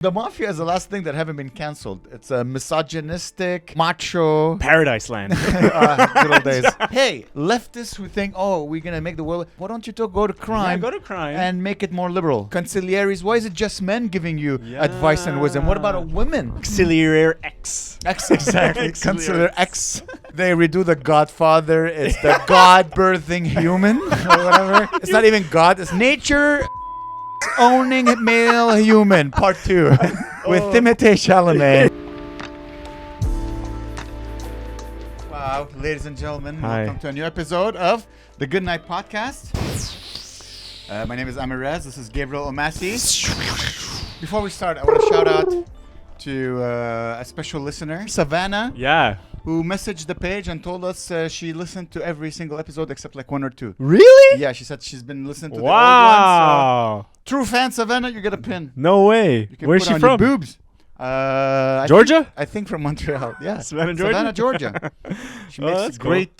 The Mafia is the last thing that haven't been cancelled. It's a misogynistic, macho... Paradise Land. good old days. Hey, leftists who think, oh, we're going to make the world... Why don't you go to crime? Yeah, go to crime. And make it more liberal. Conciliaries, why is it just men giving you advice and wisdom? What about women? Auxiliary X. X, exactly. Conciliary X. They redo the Godfather. It's the God-birthing human or whatever. It's not even God. It's nature... owning male human part 2 with Timothée Chalamet. Wow, ladies and gentlemen, Hi. Welcome to a new episode of the Good Night Podcast. My name is Amer. This is Gabriel Omassi. Before we start, I want to shout out to a special listener, Savannah. Yeah. Who messaged the page and told us she listened to every single episode except like 1 or 2. Really? Yeah, she said she's been listening to the old Wow. ones. So true fan, Savannah, you get a pin. No way. You can Where's put she on your from? boobs. Georgia? I think from Montreal. Yeah. Savannah, Georgia? Savannah, Georgia. She Oh, makes that's great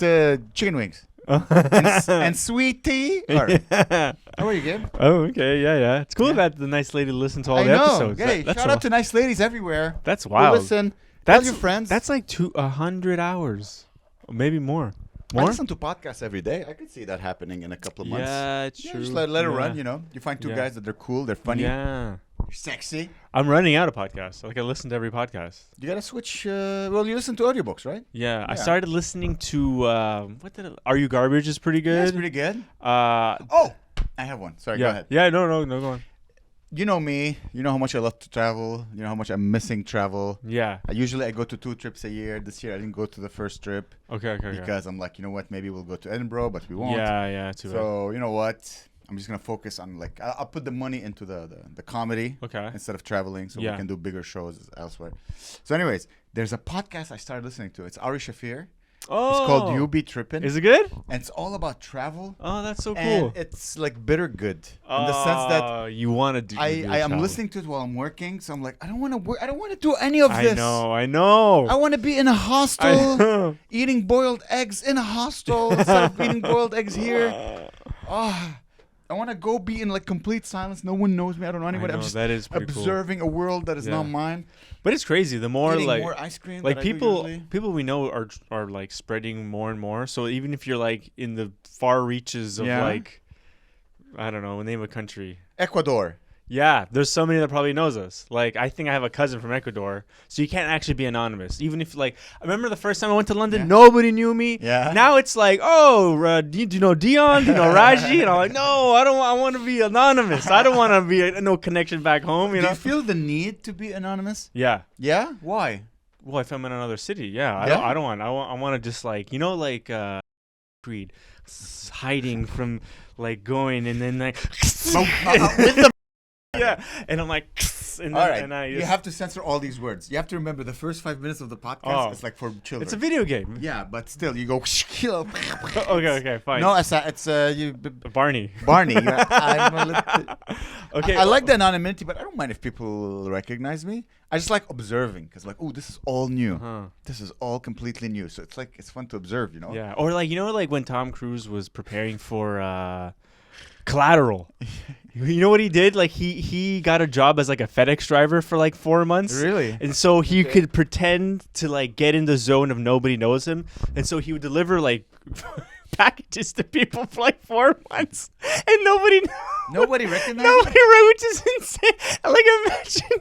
chicken wings. and sweet tea. How are you, Gabe? Oh, okay. Yeah. It's cool Yeah. that the nice lady listened to all I the know. episodes. Hey, That's shout out to nice ladies everywhere. That's Who wild. listen. That's Tell your friends. That's like 100 hours. Maybe more. I More? listen to podcasts every day. I could see that happening in a couple of months. Yeah, it's true. Just let it run, you know. You find two Yeah. guys that they're cool, they're funny, Yeah. they're sexy. I'm running out of podcasts. Like, I listen to every podcast. You gotta switch. Well, you listen to audiobooks, right? Yeah. I Yeah. started listening to, Are You Garbage is pretty Yeah, good. it's pretty good. Uh, Oh, I have one. Sorry, yeah. go ahead. Yeah, no, go on. You know me. You know how much I love to travel. You know how much I'm missing travel. Yeah. I go to 2 trips a year. This year I didn't go to the first trip Okay. because I'm like, you know what? Maybe we'll go to Edinburgh, but we won't. Yeah, too bad. So you know what? I'm just gonna focus on like I'll put the money into the comedy Okay. instead of traveling, so Yeah. we can do bigger shows elsewhere. So, anyways, there's a podcast I started listening to. It's Ari Shafir. Oh. It's called You Be Trippin', Is it good? and it's all about travel. Oh, that's so And cool. it's like bitter good in the sense that you want to do. I am travel. listening to it while I'm working, so I'm like, I don't want to work. I don't want to do any of this. I know. I want to be in a I hostel, know. eating boiled eggs in a hostel instead of eating boiled eggs here. Oh, I want to go be in like complete silence. No one knows me. I don't know anybody. I'm know, just that is pretty cool. observing a world that is Yeah. not mine. But it's crazy. The more Eating like more ice cream. like than I do people usually. we know are like spreading more and more. So even if you're like in the far reaches of Yeah. like, I don't know, name a country. Ecuador. Yeah, there's somebody that probably knows us. Like, I think I have a cousin from Ecuador, so you can't actually be anonymous. Even if, like, I remember the first time I went to London, Yeah. nobody knew me. Yeah. Now it's like, oh, do you know Dion? Do you know Raji? And I'm like, no, I don't. I want to be anonymous. I don't want to be no connection back home. You Do know? you feel the need to be anonymous? Yeah. Yeah. Why? Well, if I'm in another city, yeah. Yeah? I don't want. I want to just like Creed, hiding from like going and then like With the yeah, and I'm like, and all then, right. and I You just, have to censor all these words. You have to remember the first 5 minutes of the podcast. Oh. It's like for children. it's a video game. Yeah, but still, you go. Okay, fine. No, it's you. Barney. Barney. I'm a little, Okay. I like the anonymity, but I don't mind if people recognize me. I just like observing because, like, oh, this is all new. Uh-huh. This is all completely new. So it's like it's fun to observe, you know. Yeah, or like like when Tom Cruise was preparing for Collateral. You know what he did? Like he got a job as like a FedEx driver for like 4 months. Really? And so he Okay. could pretend to like get in the zone of nobody knows him. And so he would deliver like packages to people for like 4 months. And nobody Nobody recognized. nobody which is insane. Like imagine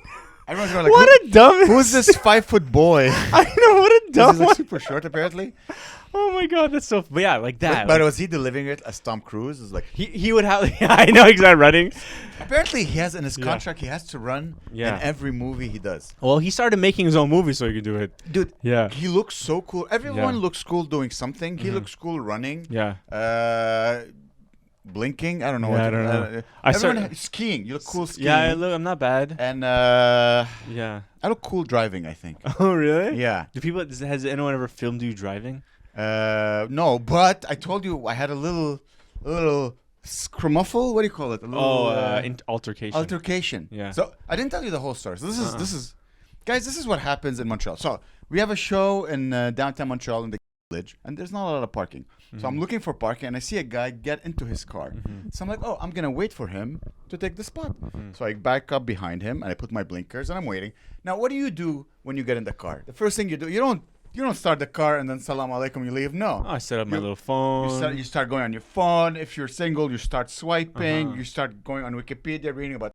Everyone's going like, what a dumb who's this 5 foot boy? I know what a dumb He's like one. super short, apparently. Oh my god, that's so but yeah, like that. But was he delivering it as Tom Cruise? Is like he would have yeah, I know exactly running. apparently he has in his Yeah. contract he has to run Yeah. in every movie he does. Well, he started making his own movie so he could do it. Dude, Yeah. he looks so cool. Everyone Yeah. looks cool doing something. He Mhm. looks cool running. Yeah. Blinking. I don't know. Yeah, I don't know. I everyone skiing. You look cool skiing. Yeah, I'm not bad. And Yeah. I look cool driving, I think. Oh, really? Yeah. Has anyone ever filmed you driving? No, but I told you I had a little scrummufle. What do you call it? A little, Altercation. altercation. Yeah. So I didn't tell you the whole story. So this is, guys. This is what happens in Montreal. So we have a show in downtown Montreal in the village, and there's not a lot of parking. So I'm looking for parking, and I see a guy get into his car. So I'm like, oh, I'm gonna wait for him to take the spot. So I back up behind him, and I put my blinkers, and I'm waiting. Now, what do you do when you get in the car? The first thing you do, you don't start the car and then salam alaikum, you leave. No. I set up my little phone. You start going on your phone. If you're single, you start swiping. You start going on Wikipedia, reading about.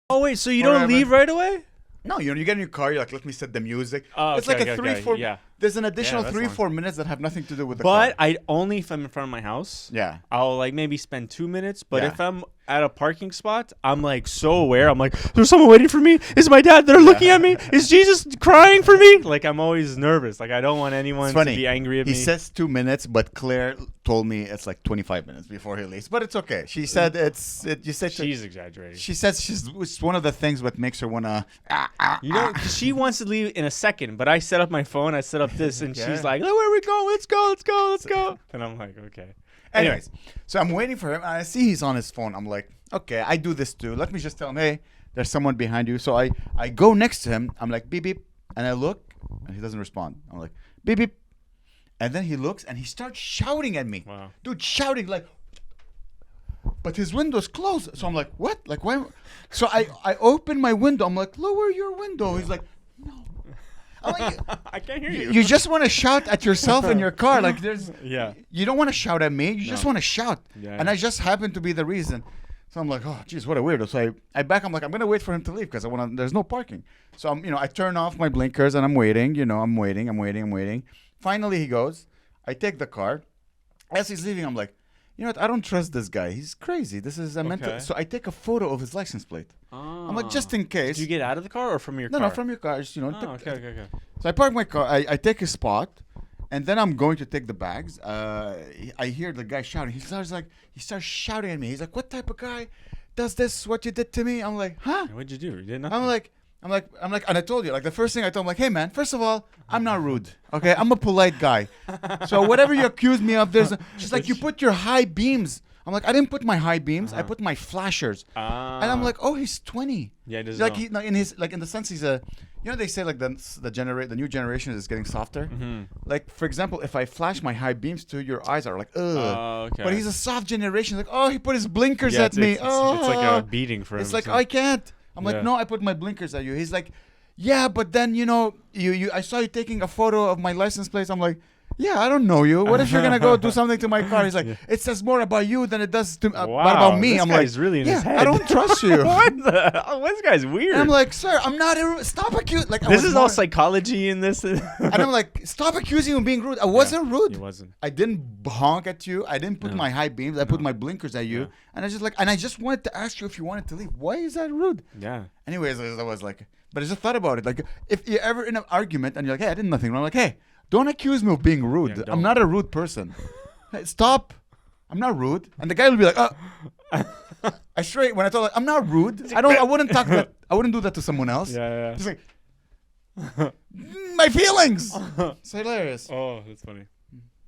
Oh wait, so you don't leave right away? No, you get in your car. You're like, let me set the music. Oh, it's okay, like a okay, 3-4. yeah. There's an additional that's 3-4 minutes that have nothing to do with the car. But I only if I'm in front of my house. Yeah. I'll like maybe spend 2 minutes. But Yeah. if I'm at a parking spot, I'm like so aware. I'm like, there's someone waiting for me. Is my dad there looking at me? Is Jesus crying for me? Like I'm always nervous. Like I don't want anyone to be angry at me. He says 2 minutes, but Claire told me it's like 25 minutes before he leaves. But it's okay. She said you said she's exaggerating. She says it's one of the things that makes her wanna. You know, 'cause she wants to leave in a second, but I set up my phone. I set up this, and she's like, "Oh, where we go? Let's go." And I'm like, okay. Anyways, so I'm waiting for him, and I see he's on his phone. I'm like, okay, I do this too. Let me just tell him, hey, there's someone behind you. So I go next to him. I'm like, beep, beep. And I look, and he doesn't respond. I'm like, beep, beep. And then he looks, and he starts shouting at me. Wow. Dude, shouting like, but his window's closed. So I'm like, what? Like, why? So I open my window. I'm like, lower your window. He's like, no. I'm like, I can't hear you. You just want to shout at yourself in your car. Like Yeah. You don't want to shout at me. You just want to shout. Yeah. And I just happen to be the reason. So I'm like, oh, geez, what a weirdo. So I back. I'm like, I'm going to wait for him to leave because there's no parking. So I turn off my blinkers and I'm waiting. I'm waiting. Finally, he goes. I take the car. As he's leaving, I'm like, you know what? I don't trust this guy. He's crazy. This is a mental. So I take a photo of his license plate. I'm like, just in case. Did you get out of the car or from your car? No, from your car. Just, Okay. So I park my car. I take a spot, and then I'm going to take the bags. I hear the guy shouting. He starts shouting at me. He's like, "What type of guy does this? What you did to me?" I'm like, "Huh? What'd you do? You did nothing. I'm like, and I told you, like the first thing I told him, like, "Hey man, first of all, I'm not rude. Okay, I'm a polite guy. So whatever you accuse me of, she's like, you put your high beams." I'm like, I didn't put my high beams. I put my flashers. And I'm like, oh, he's 20. Yeah, he doesn't like know. in the sense he's a, they say like the new generation is getting softer. Like for example, if I flash my high beams to your eyes are like, ugh. Okay. But he's a soft generation. Like, oh, he put his blinkers at me. It's like a beating for him. It's like I can't. I'm like, no, I put my blinkers at you. He's like, yeah, but then I saw you taking a photo of my license plates. I'm like, yeah, I don't know you. What if you're gonna go do something to my car? He's like, it says more about you than it does about me. This I'm guy's like, really in his head. I don't trust you. This guy's weird. And I'm like, sir, I'm not. Stop accusing. Like, this is all psychology in this. And I'm like, stop accusing me of being rude. I wasn't rude. He wasn't. I didn't honk at you. I didn't put my high beams. I put my blinkers at you. And I just wanted to ask you if you wanted to leave. Why is that rude? Yeah. Anyways, I was like, but I just thought about it. Like, if you're ever in an argument and you're like, hey, I did nothing wrong. I'm like, hey, don't accuse me of being rude. Yeah, I'm not a rude person. Hey, stop. I'm not rude. And the guy will be like, I straight when I told him, I'm not rude. I wouldn't talk that. I wouldn't do that to someone else. Yeah. He's like, my feelings. It's hilarious. Oh, that's funny.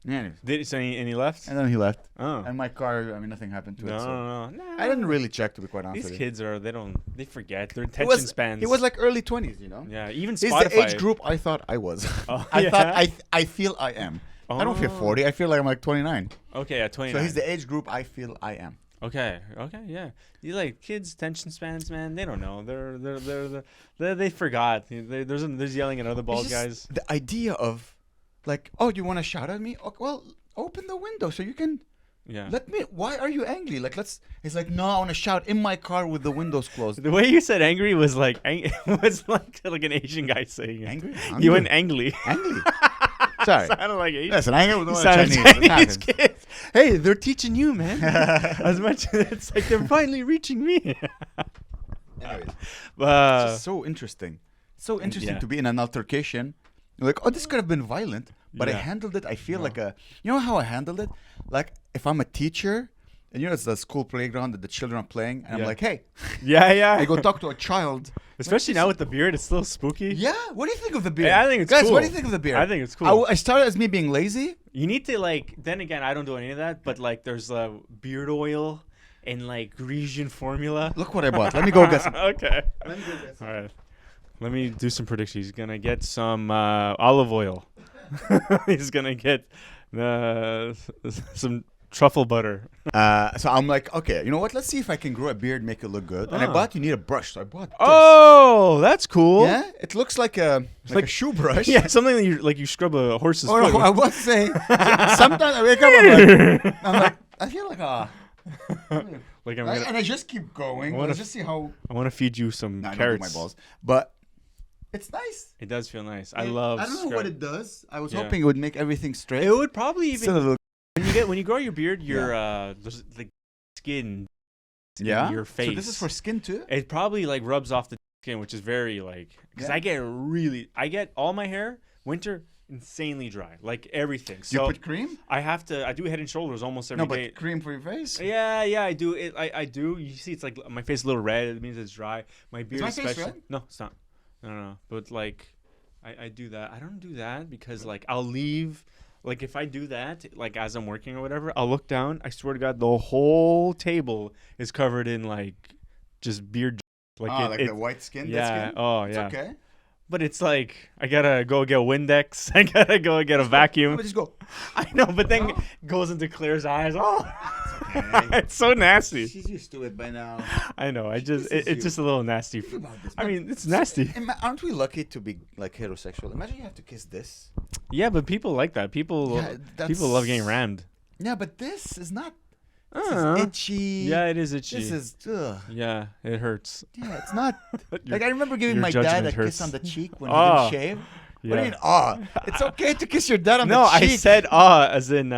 Yeah. And he left? And then he left. Oh. And my car, nothing happened to it. No. I didn't really check, to be quite honest. These kids they forget. Their attention spans. He was like early 20s, Yeah, even He's Spotify. the age group I thought I was. Oh, I feel I am. I don't feel 40. I feel like I'm like 29. Okay, at 29. So he's the age group I feel I am. Okay, yeah. You like kids' attention spans, man. They don't know. They forgot. There's yelling at other bald guys. The idea of, like, oh, you want to shout at me? Okay, well, open the window so you can. Yeah. Why are you angry? Like, He's like, no, I want to shout in my car with the windows closed. The way you said angry was like like an Asian guy saying it. Angry? You went angry. Angry. Sorry. Sounded like Asian. Listen, I ain't with Chinese kids. Hey, they're teaching you, man. As much it's like they're finally reaching me. Anyways, it's just so interesting. So interesting Yeah. to be in an altercation. You're like, oh, this could have been violent, but I handled it. I feel like you know how I handled it? Like if I'm a teacher, and it's the school playground that the children are playing, and I'm like, hey, yeah. I go talk to a child. Especially now with the beard, it's still spooky. Yeah, what do you think of the beard? Yeah, I think it's Guys, cool. what do you think of the beard? I think it's cool. I started as me being lazy. You need to then again, I don't do any of that, but there's beard oil and Grecian formula. Look what I bought. Let me go get some. Okay. Let me go get some. All right. Let me do some predictions. He's gonna get some olive oil. He's gonna get Some truffle butter. So I'm like, okay, you know what? Let's see if I can grow a beard, make it look good. And I bought. You need a brush, so I bought. This. Oh, that's cool. Yeah, it looks like a shoe brush. Yeah, something that you scrub a horse's foot. No, I was saying. Sometimes I wake up, I'm like, I feel like like I'm and I just keep going. Let's just see how. I want to feed you some carrots. I don't do my balls, but it's nice. It does feel nice. I don't know what it does. I was hoping it would make everything straight. It would probably even. When you grow your beard, your like skin in your face. So this is for skin too? It probably like rubs off the skin, which is very because I get all my hair winter insanely dry, like everything. So you put cream? I do Head and Shoulders almost every day. No, but cream for your face? Yeah, I do it. I do. You see, it's like my face is a little red. It means it's dry. My beard is my face red? No, it's not. No. But like, I do that. I don't do that because like I'll leave. Like, if I do that, like, as I'm working or whatever, I'll look down. I swear to God, the whole table is covered in, like, just beard. Like the white skin? Yeah. Oh, yeah. It's okay. But it's like, I gotta go get a Windex. I gotta go get a vacuum. Just go. I know, but then it goes into Claire's eyes. Oh, it's so nasty. She's used to it by now. I know. It's just a little nasty. I mean, it's nasty. Aren't we lucky to be like heterosexual? Imagine you have to kiss this. Yeah, but people like that. People love getting rammed. Yeah, but this is not. This is itchy. Yeah, it is itchy. This is. Ugh. Yeah, it hurts. Yeah, it's not. Like I remember giving my dad a kiss on the cheek when he didn't shave. Yeah. What do you mean? It's okay to kiss your dad on the cheek. No, I said as in.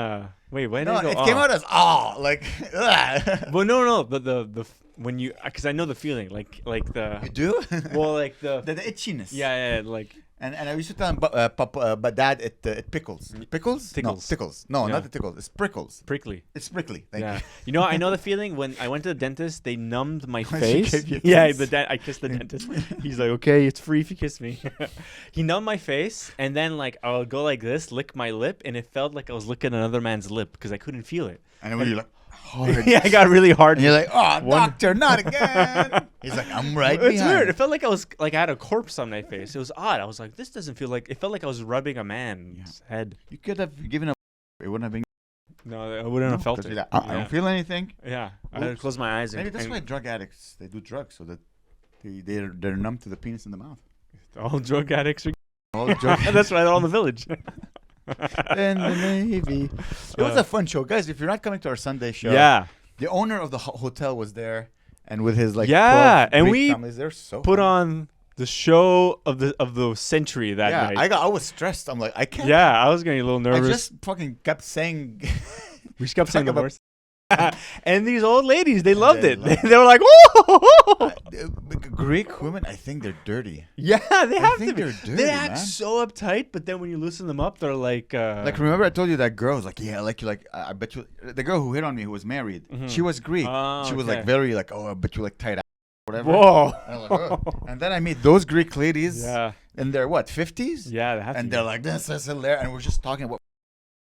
Wait, why did I go? No, it came out as like. Well, no. The when you because I know the feeling like the. You do? Well, like the itchiness. Yeah, like. And I used to tell him, but Dad, it pickles. Pickles? Tickles. No, tickles. No, not the tickles. It's prickles. Prickly. It's prickly. Thank you. You know, I know the feeling when I went to the dentist. They numbed my face. Yeah, I kissed the dentist. He's like, okay, it's free if you kiss me. He numbed my face, and then like I would go like this, lick my lip, and it felt like I was licking another man's lip because I couldn't feel it. And then you're like. Hard. Yeah, I got really hard. And you're like, doctor, not again. He's like, I'm right behind. It's weird. It felt like I had a corpse on my face. It was odd. I was like, this doesn't feel like. It felt like I was rubbing a man's head. You could have given it wouldn't have been. No, I wouldn't have felt it. I don't feel anything. Yeah, I had to close my eyes. Maybe that's why drug addicts they do drugs so that they're numb to the penis in the mouth. All drug addicts are. All drug. That's why they're all in the village. And the Navy. It was a fun show, guys. If you're not coming to our Sunday show, the owner of the hotel was there, and with his like 12 and we families, they're so put fun. on the show of the century that night. I was stressed. I'm like, I can't. Yeah, I was getting a little nervous. I just fucking kept saying. We just kept saying the worst. And these old ladies, they loved it. They were like, "Oh!" Greek women, I think they're dirty. Yeah, they have to be. They're dirty, they act so uptight, but then when you loosen them up, they're like. Like remember, I told you that girl was like, yeah, like you like. I bet you the girl who hit on me, who was married, she was Greek. She was like very like, oh, I bet you like tight ass, whatever. Whoa! And, like, oh. And then I meet those Greek ladies. Yeah. In their what 50s? Yeah, they have and they're like, this is hilarious, and we're just talking about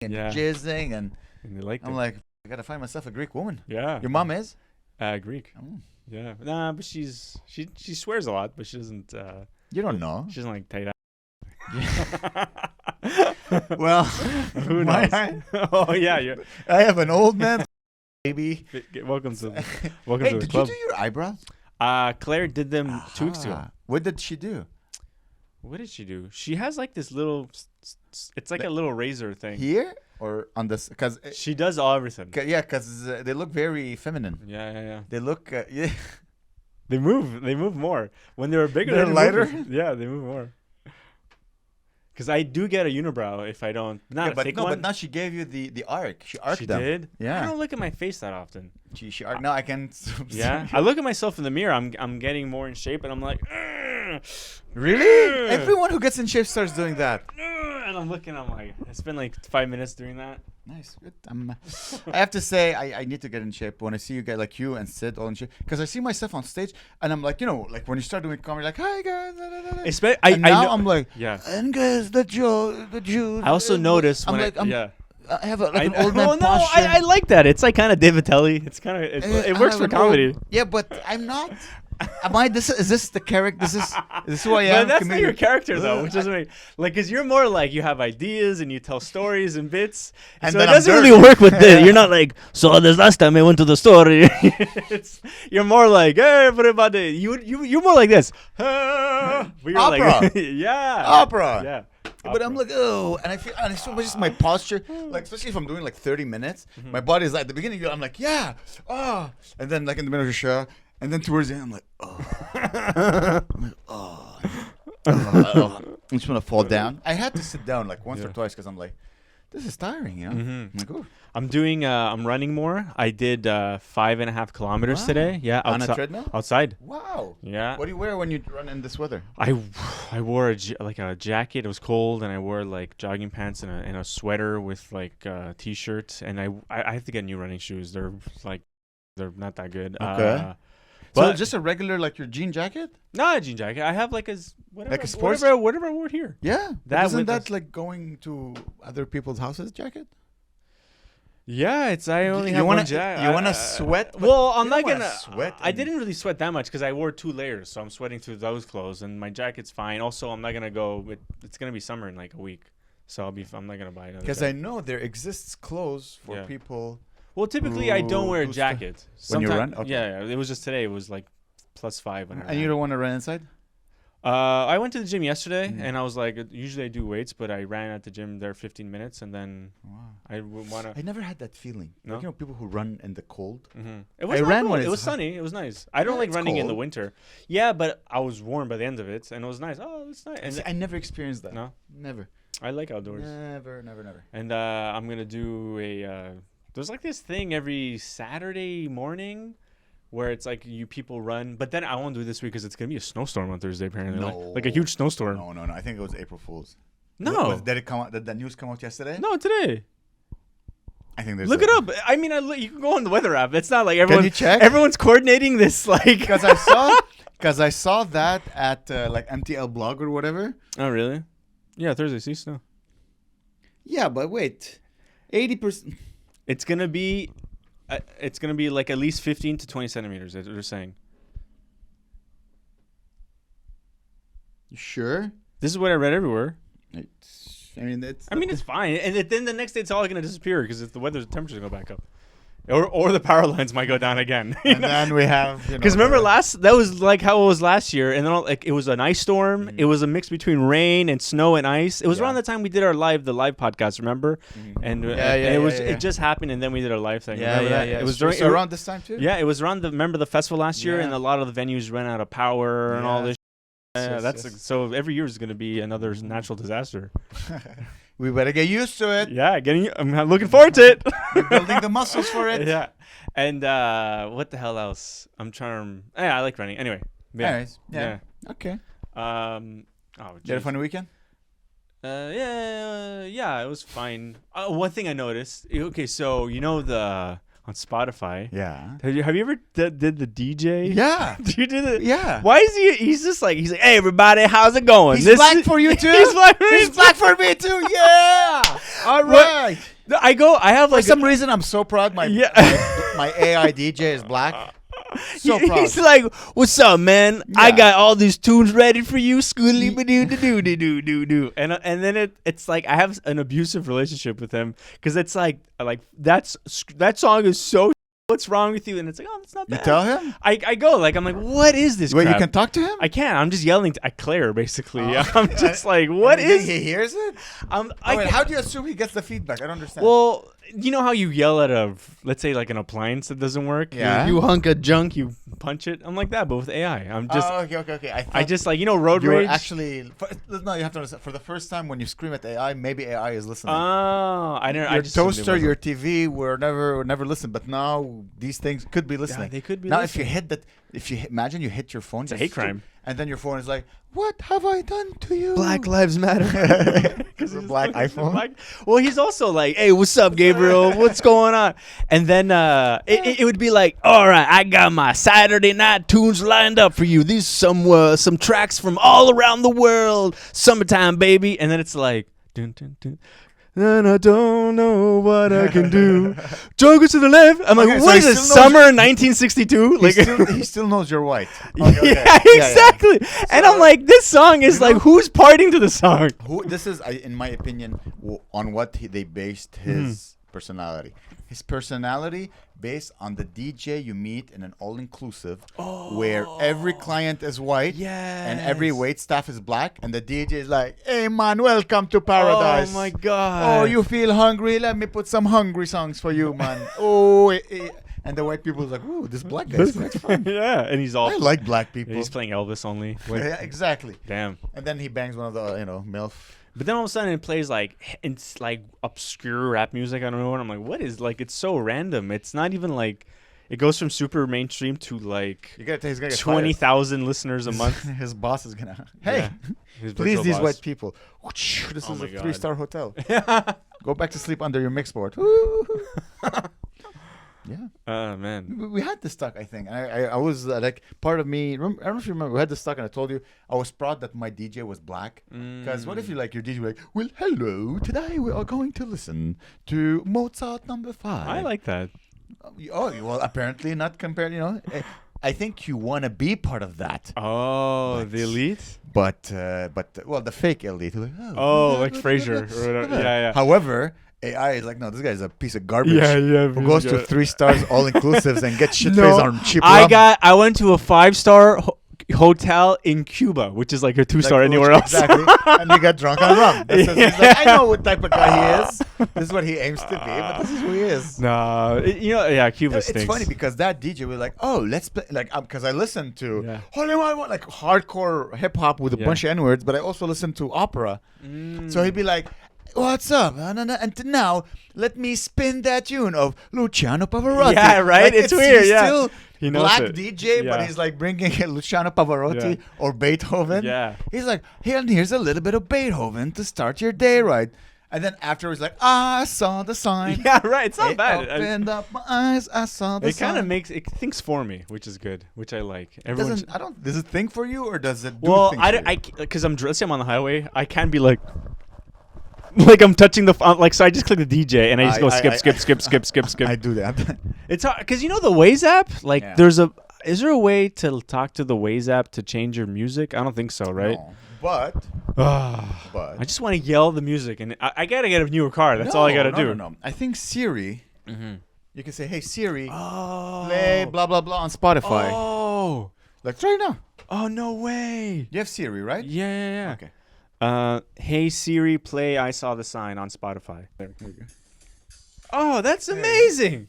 jizzing and they like. I'm like. I gotta find myself a Greek woman. Yeah. Your mom is? Greek. Oh. Yeah. Nah, but she swears a lot, but she doesn't. You don't know. She doesn't like tight Well, who knows? Oh yeah. I have an old man baby. Welcome to the club. Did you do your eyebrows? Claire did them 2 weeks ago. What did she do? What did she do? She has like this little. It's like a little razor thing. Here or on this? Because she does everything. Yeah, because they look very feminine. Yeah. They look. Yeah. They move more when they're bigger. They're lighter. Yeah, they move more. Because I do get a unibrow if I don't. Not a thick one. But now she gave you the arc. She arced them. She did. Yeah. I don't look at my face that often. She arced. Now I can. Yeah. I look at myself in the mirror. I'm getting more in shape, and I'm like. Really? Everyone who gets in shape starts doing that. And I'm looking. I'm like, I spent like 5 minutes doing that. Nice, good. I have to say, I need to get in shape when I see you guys like you and Sid all in shape, because I see myself on stage and I'm like, you know, like when you start doing comedy, like, hi guys. I'm like, yeah. And guys, the Jews. I also notice when I have an old man posture. I like that. It's like kind of David Telly. It's kind of it works for comedy. Yeah, but I'm not. Am I? Is this the character? Is this who I am? But that's not your character though, which doesn't make because you're more like you have ideas and you tell stories and bits, and so it doesn't really work with this. You're not like so. This last time I went to the store, you're more like hey, what about the you're more like this. Opera, like, yeah, opera, yeah. But I'm like, oh, and I feel, and it's just my posture, like, especially if I'm doing like 30 minutes, my body's like, at the beginning, I'm like, yeah, and then like in the middle of the show, and then towards the end, I'm like, I'm like, I just want to fall down. I had to sit down like once or twice because I'm like, this is tiring, you know? I'm like, oh. I'm running more. I did 5.5 kilometers today. Yeah, on a treadmill. Outside. Wow. Yeah. What do you wear when you run in this weather? I wore a jacket. It was cold, and I wore like jogging pants and a sweater with like a t-shirt. And I have to get new running shoes. They're not that good. Okay. So just a regular like your jean jacket? Not a jean jacket. I have like like a sports whatever I wore here. Yeah. Isn't that like going to other people's houses jacket? Yeah, I only have one jacket. You want to sweat? Well, I'm not gonna sweat. I didn't really sweat that much because I wore 2 layers, so I'm sweating through those clothes, and my jacket's fine. Also, I'm not gonna go. It's gonna be summer in like a week, so I'm not gonna buy another. Because I know there exists clothes for people. Well, typically I don't wear a jacket when you run. Okay. Yeah, it was just today. It was like +5 when I ran. And you don't want to run inside? I went to the gym yesterday, and I was like, usually I do weights, but I ran at the gym there 15 minutes, and then I want to. I never had that feeling. No? Like, people who run in the cold. It was it was sunny. It was nice. I don't like running in the winter. Yeah, but I was warm by the end of it, and it was nice. Oh, it's nice. And I never experienced that. No? Never. I like outdoors. Never. And I'm going to do there's like this thing every Saturday morning where it's like people run, but then I won't do it this week because it's gonna be a snowstorm on Thursday apparently. No. Like a huge snowstorm. No. I think it was April Fool's. No. Did it come out? Did that news come out yesterday? No, today. I think there's. Look it up. I mean, you can go on the weather app. It's not like everyone. Can you check? Everyone's coordinating this like. Because I saw that at like MTL blog or whatever. Oh really? Yeah, Thursday. See snow. Yeah, but wait, 80%. It's gonna be like at least 15 to 20 centimeters. They're saying. You sure? This is what I read everywhere. I mean, it's fine, and then the next day it's all gonna disappear because if the temperature's gonna go back up. Or the power lines might go down again. And then we have because remember that was like how it was last year, and then it was an ice storm. It was a mix between rain and snow and ice. It was around the time we did the live podcast, remember? And it just happened, and then we did our live thing. Yeah. It was around this time too. Yeah, it was around the festival last year, and a lot of the venues ran out of power and all this. So every year is going to be another natural disaster. We better get used to it. Yeah, I'm looking forward to it. We're building the muscles for it. Yeah. And what the hell else? I like running. Anyway. Yeah. Okay. You had a funny weekend? Yeah, it was fine. One thing I noticed. Okay, so on Spotify. Yeah. Have you ever did the DJ? Yeah. Do you do that? Yeah. Why is he's like, hey everybody, how's it going? He's black for you too? He's black for me too. Yeah. All right. I have like for some reason I'm so proud my AI DJ is black. So proud. He's like, "What's up, man? Yeah. I got all these tunes ready for you." And then it's like I have an abusive relationship with him because it's like that song is so. What's wrong with you? And it's like, oh, that's not bad. You tell him? I go like, I'm like, what is this? Wait, crap? You can talk to him? I can't. I'm just yelling at Claire, basically. I'm just like, what is? He hears it. How do you assume he gets the feedback? I don't understand. Well, you know how you yell at let's say like an appliance that doesn't work. Yeah. You hunk a junk, you punch it. I'm like that, but with AI. I'm just. Oh, okay. I just like road rage. Actually, no. You have to understand. For the first time, when you scream at AI, maybe AI is listening. Oh, I never. Your toaster, your TV were never listen, but now these things could be listening. Yeah, they could be. Now, listening. if you imagine you hit your phone, it's a hate crime. And then your phone is like, "What have I done to you?" Black Lives Matter. Because of black iPhone. Well, he's also like, "Hey, what's up, Gabriel? What's going on?" And then it would be like, "All right, I got my Saturday night tunes lined up for you. These some tracks from all around the world. Summertime, baby." And then it's like, dun, dun, dun. and I don't know what I can do. Jogger to the left. I'm like, Okay, so what he is it? still Summer 1962? Like, he still knows you're white. yeah, exactly. And I'm like, this song is like, who's partying to the song? This is, in my opinion, on what they based his personality. His personality based on the DJ you meet in an all-inclusive where every client is white and every wait staff is black, and the DJ is like, hey man, welcome to paradise. Oh my God. Oh, you feel hungry? Let me put some hungry songs for you, man. And the white people is like, ooh, this black guy's quite fun. Yeah, and he's all. I like black people. He's playing Elvis only. Yeah, exactly. Damn. And then he bangs one of the, MILF. But then all of a sudden it plays like it's like obscure rap music. I don't know. And I'm like, what is like? It's so random. It's not even like. It goes from super mainstream to like 20,000 listeners a month. His boss is gonna. Hey, yeah. please, these boss. white people. This is a 3-star hotel. Go back to sleep under your mix board. Yeah. Man. We had this talk, I think. I was like, part of me. I don't know if you remember. We had this talk, and I told you I was proud that my DJ was black. Because what if you like your DJ? Like, well, hello. Today we are going to listen to Mozart number 5. I like that. Oh, well, apparently not compared. I think you want to be part of that. Oh, the elite. But well, the fake elite. Like, like Frasier. Or whatever. Yeah. However, AI is like, no, this guy's a piece of garbage. Yeah. Who goes to 3 stars all inclusives and gets shit faced on cheap rum. I went to a 5-star hotel in Cuba, which is like a 2-star anywhere else. Exactly. And he got drunk on rum. He's like, I know what type of guy he is. This is what he aims to be, but this is who he is. No, Cuba stinks. It's funny because that DJ was like, oh, let's play, like, because I listened to Hollywood, like hardcore hip hop with a bunch of N-words, but I also listened to opera. So he'd be like, what's up? And now, let me spin that tune of Luciano Pavarotti. Yeah, right? Like, it's weird, he's yeah. Still He knows black it. DJ, but he's like bringing Luciano Pavarotti or Beethoven. Yeah. He's like, here's a little bit of Beethoven to start your day right. And then afterwards, like, I saw the sign. Yeah, right. It's not bad. Opened up my eyes. I saw the sign. It kind of makes it thinks for me, which is good, which I like. Does it think for you or does it do well, things I because let's say I'm on the highway, I can't be like I'm touching the so I just click the DJ and I just go skip. I do that. It's hard because the Waze app. Like, is there a way to talk to the Waze app to change your music? I don't think so, right? No. But I just want to yell the music, and I gotta get a newer car. That's all I gotta do. No. I think Siri. You can say, "Hey Siri, play blah blah blah on Spotify." Oh, like try it now. Oh, no way. You have Siri, right? Yeah. Okay. Hey Siri, play "I Saw the Sign" on Spotify. There we go. Oh, that's amazing.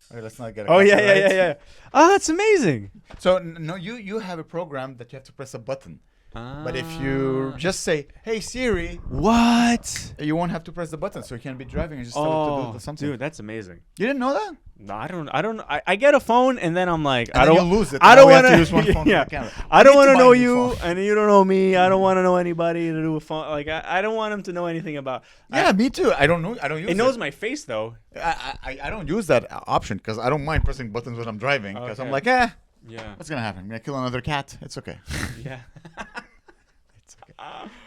All right, let's not get. Yeah. Oh, that's amazing. So no, you have a program that you have to press a button. But if you just say, "Hey Siri," what? You won't have to press the button, so you can be driving and just tell it to do something. Dude, that's amazing. You didn't know that? No, I don't. I get a phone and then I'm like, and I don't. You lose it. I don't want to use one phone for the camera. I don't want to know you, and you don't know me. I don't want to know anybody to do a phone. Like I don't want him to know anything about. Yeah, me too. I don't know. I don't use it. It knows my face though. I don't use that option because I don't mind pressing buttons when I'm driving because I'm like, what's gonna happen? I'm gonna kill another cat. It's okay. Yeah.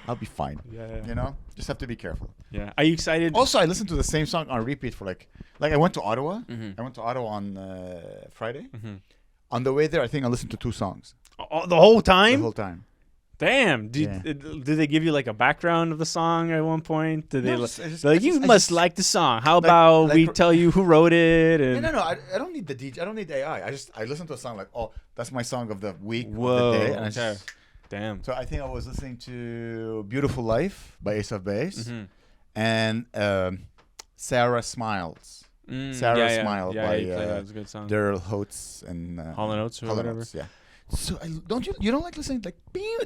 I'll be fine. Yeah. Just have to be careful. Yeah. Are you excited? Also, I listened to the same song on repeat for like I went to Ottawa. I went to Ottawa on Friday. On the way there, I think I listened to 2 songs. The whole time? The whole time. Damn. Did they give you like a background of the song at one point? Did you must like the song. How about we tell you who wrote it? And No. I don't need the DJ. I don't need AI. I listen to a song like, oh, that's my song of the week, Whoa, of the day. And okay. Damn. So I think I was listening to Beautiful Life by Ace of Base and Sarah Smiles. Sarah Smile by that's a good song. Daryl Holtz and Hall & Oates or whatever. Yeah. So you don't like listening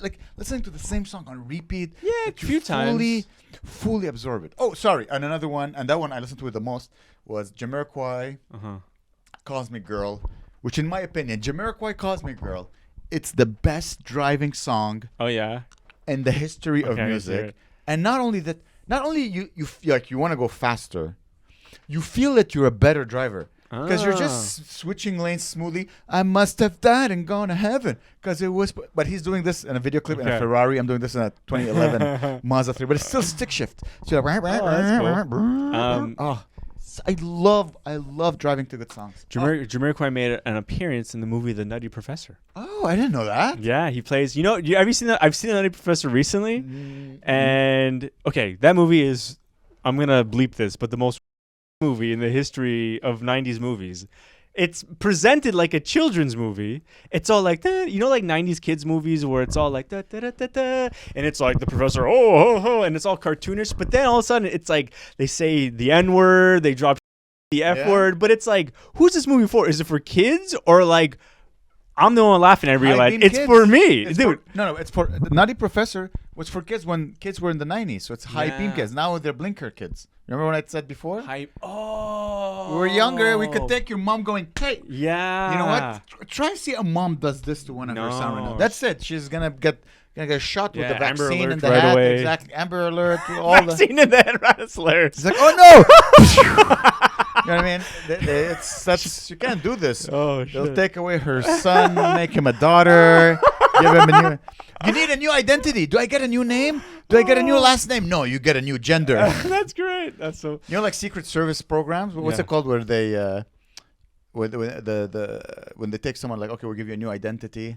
like listening to the same song on repeat? Yeah, a few times. Fully absorb it. Oh, sorry. And another one, and that one I listened to it the most was Jamiroquai, Cosmic Girl, which in my opinion, Jamiroquai Cosmic Girl, it's the best driving song. Oh yeah. In the history of music. And not only that, you want to go faster, you feel that you're a better driver. Because you're just switching lanes smoothly. I must have died and gone to heaven because it was. But he's doing this in a video clip in a Ferrari. I'm doing this in a 2011 Mazda 3, but it's still stick shift. So that's cool. I love driving to good songs. Jamiroquai made an appearance in the movie The Nutty Professor. Oh, I didn't know that. Yeah, he plays. Have you seen that? I've seen The Nutty Professor recently, and okay, that movie is. I'm gonna bleep this, but the most movie in the history of 90s movies. It's presented like a children's movie. It's all like, like 90s kids movies where it's all like, da, da, da, da, da, and it's like the professor, and it's all cartoonish. But then all of a sudden, it's like they say the N-word, they drop the F-word, but it's like, who's this movie for? Is it for kids or like, I'm the one laughing every like it's kids. For me, it's dude. It's for the Nutty Professor was for kids when kids were in the 90s. So it's high beam kids. Now they're blinker kids. Remember what I said before? We were younger. We could take your mom going, hey. Yeah. You know what? Try and see a mom does this to one of her son right now. That's it. She's gonna get shot with the vaccine in the right head. Away. Exactly. Amber Alert. Vaccine in the head. That's hilarious. It's like, oh no. You know what I mean? You can't do this. Oh, shit. They'll take away her son, make him a daughter, give him a new. You need a new identity. Do I get a new name? Do I get a new last name? No, you get a new gender. That's great. That's so. Like Secret Service programs. What's it called? Where they, when they take someone like, okay, we'll give you a new identity.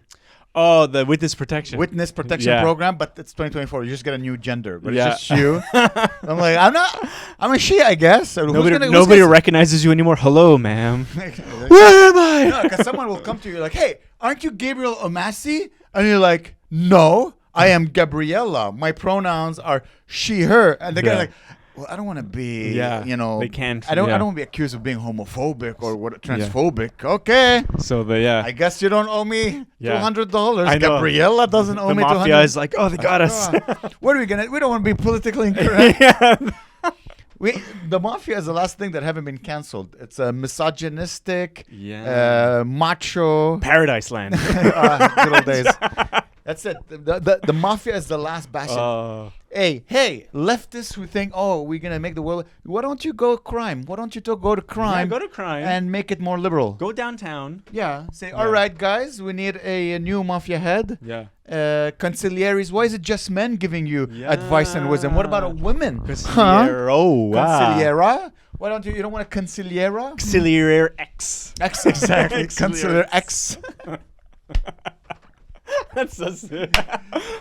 Oh, the witness protection program, but it's 2024. You just get a new gender, but it's just you. I'm like, I'm a she, I guess. Nobody recognizes you anymore. Hello, ma'am. Where am I? No, because someone will come to you like, hey, aren't you Gabriel Omassi? And you're like, no, I am Gabriella. My pronouns are she, her. And the guy's like, well, I don't want to be, they can't. I don't want to be accused of being homophobic or transphobic. Okay. So I guess you don't owe me $200. Gabriella doesn't owe me $200. The Mafia is like, oh, they got us. What are we gonna? We don't want to be politically incorrect. The Mafia is the last thing that haven't been canceled. It's a misogynistic, macho Paradise Land. Good old days. That's it. The Mafia is the last bastion. Hey, leftists who think, we're going to make the world. Why don't you go crime? Why don't you go to crime? Yeah, go to crime. And make it more liberal. Go downtown. Yeah. Say, all right, guys, we need a new Mafia head. Yeah. Conciliaries. Why is it just men giving you advice and wisdom? What about women? Conciliera. Why don't you don't want a conciliera? Conciliere X. X, exactly. Conciliere X. That's so sick.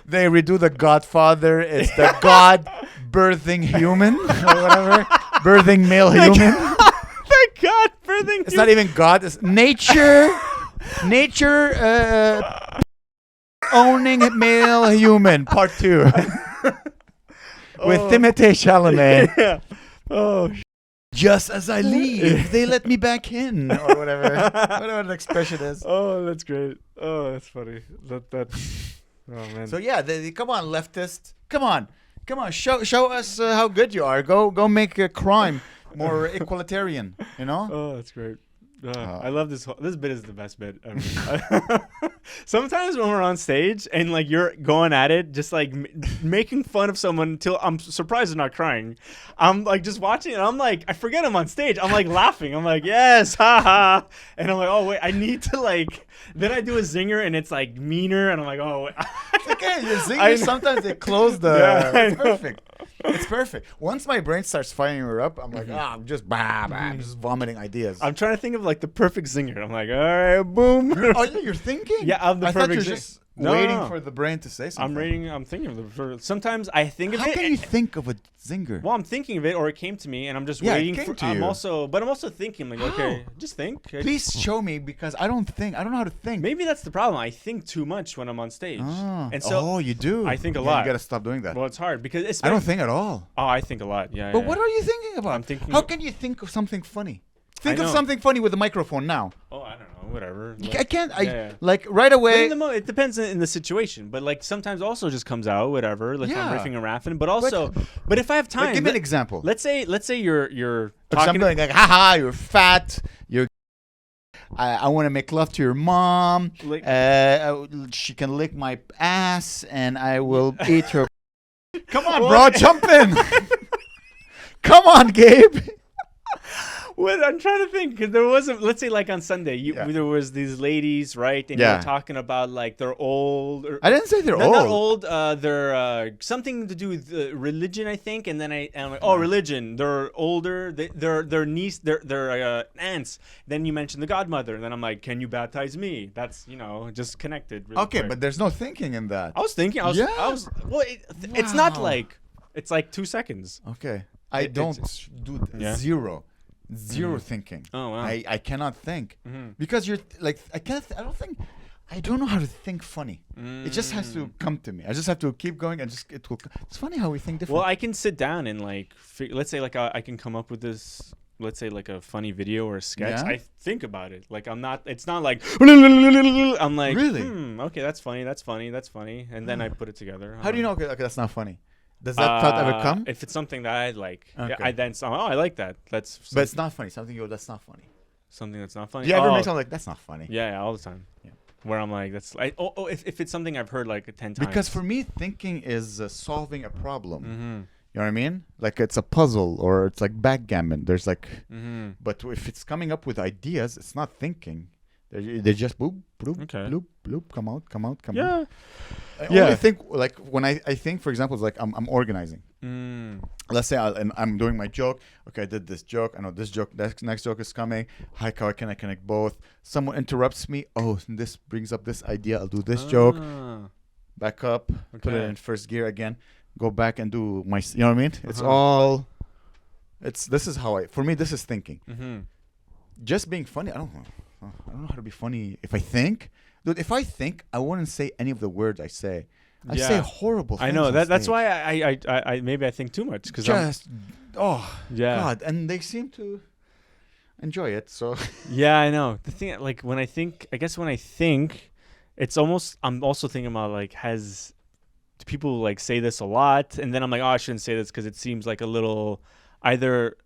They redo The Godfather. It's the God birthing human or whatever. Birthing male human. The God birthing It's not even God. It's nature. Owning male human. Part 2. With Timothée Chalamet. Yeah. Oh, just as I leave, they let me back in, or whatever the expression is. Oh, that's great. Oh, that's funny. Oh man. So come on, leftist. Come on. Show us how good you are. Go make a crime more equalitarian. Oh, that's great. I love this. This bit is the best bit ever. Sometimes when we're on stage and like you're going at it, just like making fun of someone until I'm surprised they're not crying. I'm like just watching and I'm like, I forget I'm on stage. I'm like laughing. I'm like, yes, haha. And I'm like, oh wait, I need to like. Then I do a zinger and it's like meaner and I'm like, oh wait. It's okay. Your zingers sometimes they close the. It's perfect. It's perfect. Once my brain starts firing her up, I'm like, I'm just I'm just vomiting ideas. I'm trying to think of like the perfect zinger. I'm like, all right, boom. You're thinking? Yeah, I'm the I perfect. Thought you're just waiting for the brain to say something. I'm thinking of the. Sometimes I think of it. How can you think of a zinger? Well, I'm thinking of it, or it came to me, and I'm just waiting for. I'm also thinking like, okay, just think. Please show me because I don't know how to think. Maybe that's the problem. I think too much when I'm on stage, and so you do. I think a lot. You gotta stop doing that. Well, it's hard because I don't think at all. Oh, I think a lot. Yeah. But what are you thinking about? I'm thinking. How can you think of something funny? Think of something funny with a microphone now. Oh, I don't know. Whatever. Like, I can't. Like right away. It depends in the situation, but like sometimes also just comes out whatever. Like I'm riffing and rapping, but also, but if I have time, give me an example. Let's say you're talking something like, haha, you're fat. I want to make love to your mom. She can lick my ass, and I will eat her. Come on, bro, jump in. Come on, Gabe. What I'm trying to think, because there wasn't. Let's say like on Sunday, there was these ladies, right? And you were talking about like they're old. I didn't say they're old. Not old. They're something to do with religion, I think. And then I'm like, oh, religion. They're older. They're niece. They're aunts. Then you mentioned the godmother. And then I'm like, can you baptize me? That's just connected. Really quick. But there's no thinking in that. I was thinking. Well, it's not like. It's like 2 seconds. Okay. I don't do zero thinking. Oh wow. I cannot think because you're like I don't know how to think funny. It just has to come to me. I just have to keep going and it's funny how we think different. Well, I can sit down and like let's say like I can come up with this. Let's say like a funny video or a sketch. I think about it. Like it's not like I'm like really okay, that's funny, and then I put it together. How do you know okay, that's not funny? Does that thought ever come? If it's something that I like, I then I like that. But it's not funny. Something that's not funny. Something that's not funny. Do you ever make something like that's not funny? Yeah, all the time. Yeah. Where I'm like, that's like, if it's something I've heard like 10 times. Because for me, thinking is solving a problem. You know what I mean? Like it's a puzzle or it's like backgammon. There's like, but if it's coming up with ideas, it's not thinking. They just boop, bloop, bloop, bloop, come out. I only think like when I think, for example, it's like I'm organizing. Let's say I'm doing my joke. Okay, I did this joke. I know this joke. Next joke is coming. How can I connect both? Someone interrupts me. Oh, this brings up this idea. I'll do this joke. Back up. Put it in first gear again. Go back and do my. You know what I mean? It's all. This is how for me. This is thinking. Just being funny. I don't know how to be funny if I think. Dude, if I think, I wouldn't say any of the words I say. I say horrible things. I know that's why I maybe I think too much because God, and they seem to enjoy it. So yeah, I know. The thing like when I think, it's almost I'm also thinking about like do people like say this a lot, and then I'm like, oh, I shouldn't say this because it seems like a little either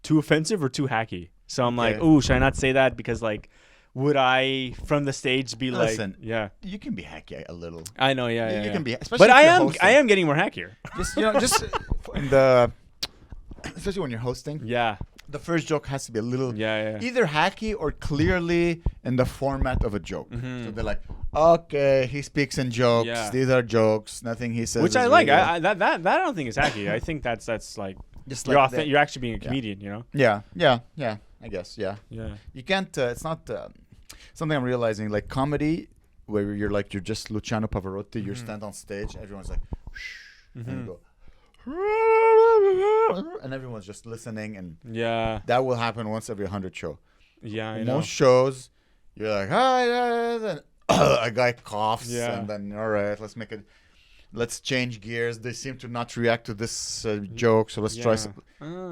too offensive or too hacky. So I'm like, oh, should I not say that because like. Would I, from the stage, be Listen, like, you can be hacky a little. I know, you can be, especially. But I am getting more hackier. Just especially when you're hosting. Yeah. The first joke has to be a little, either hacky or clearly in the format of a joke. So they're like, okay, he speaks in jokes. Yeah. These are jokes. Nothing he says. Which I like. That I don't think is hacky. I think that's like just like you're actually being a comedian. You know. Yeah. I guess. Yeah. You can't. It's not. Something I'm realizing, like comedy, where you're just Luciano Pavarotti, you stand on stage, everyone's like, shh, and you go, and everyone's just listening, and that will happen once every 100 show. Yeah, I know. Most shows, you're like, hi, then a guy coughs, and then all right, let's change gears. They seem to not react to this joke, so let's try something.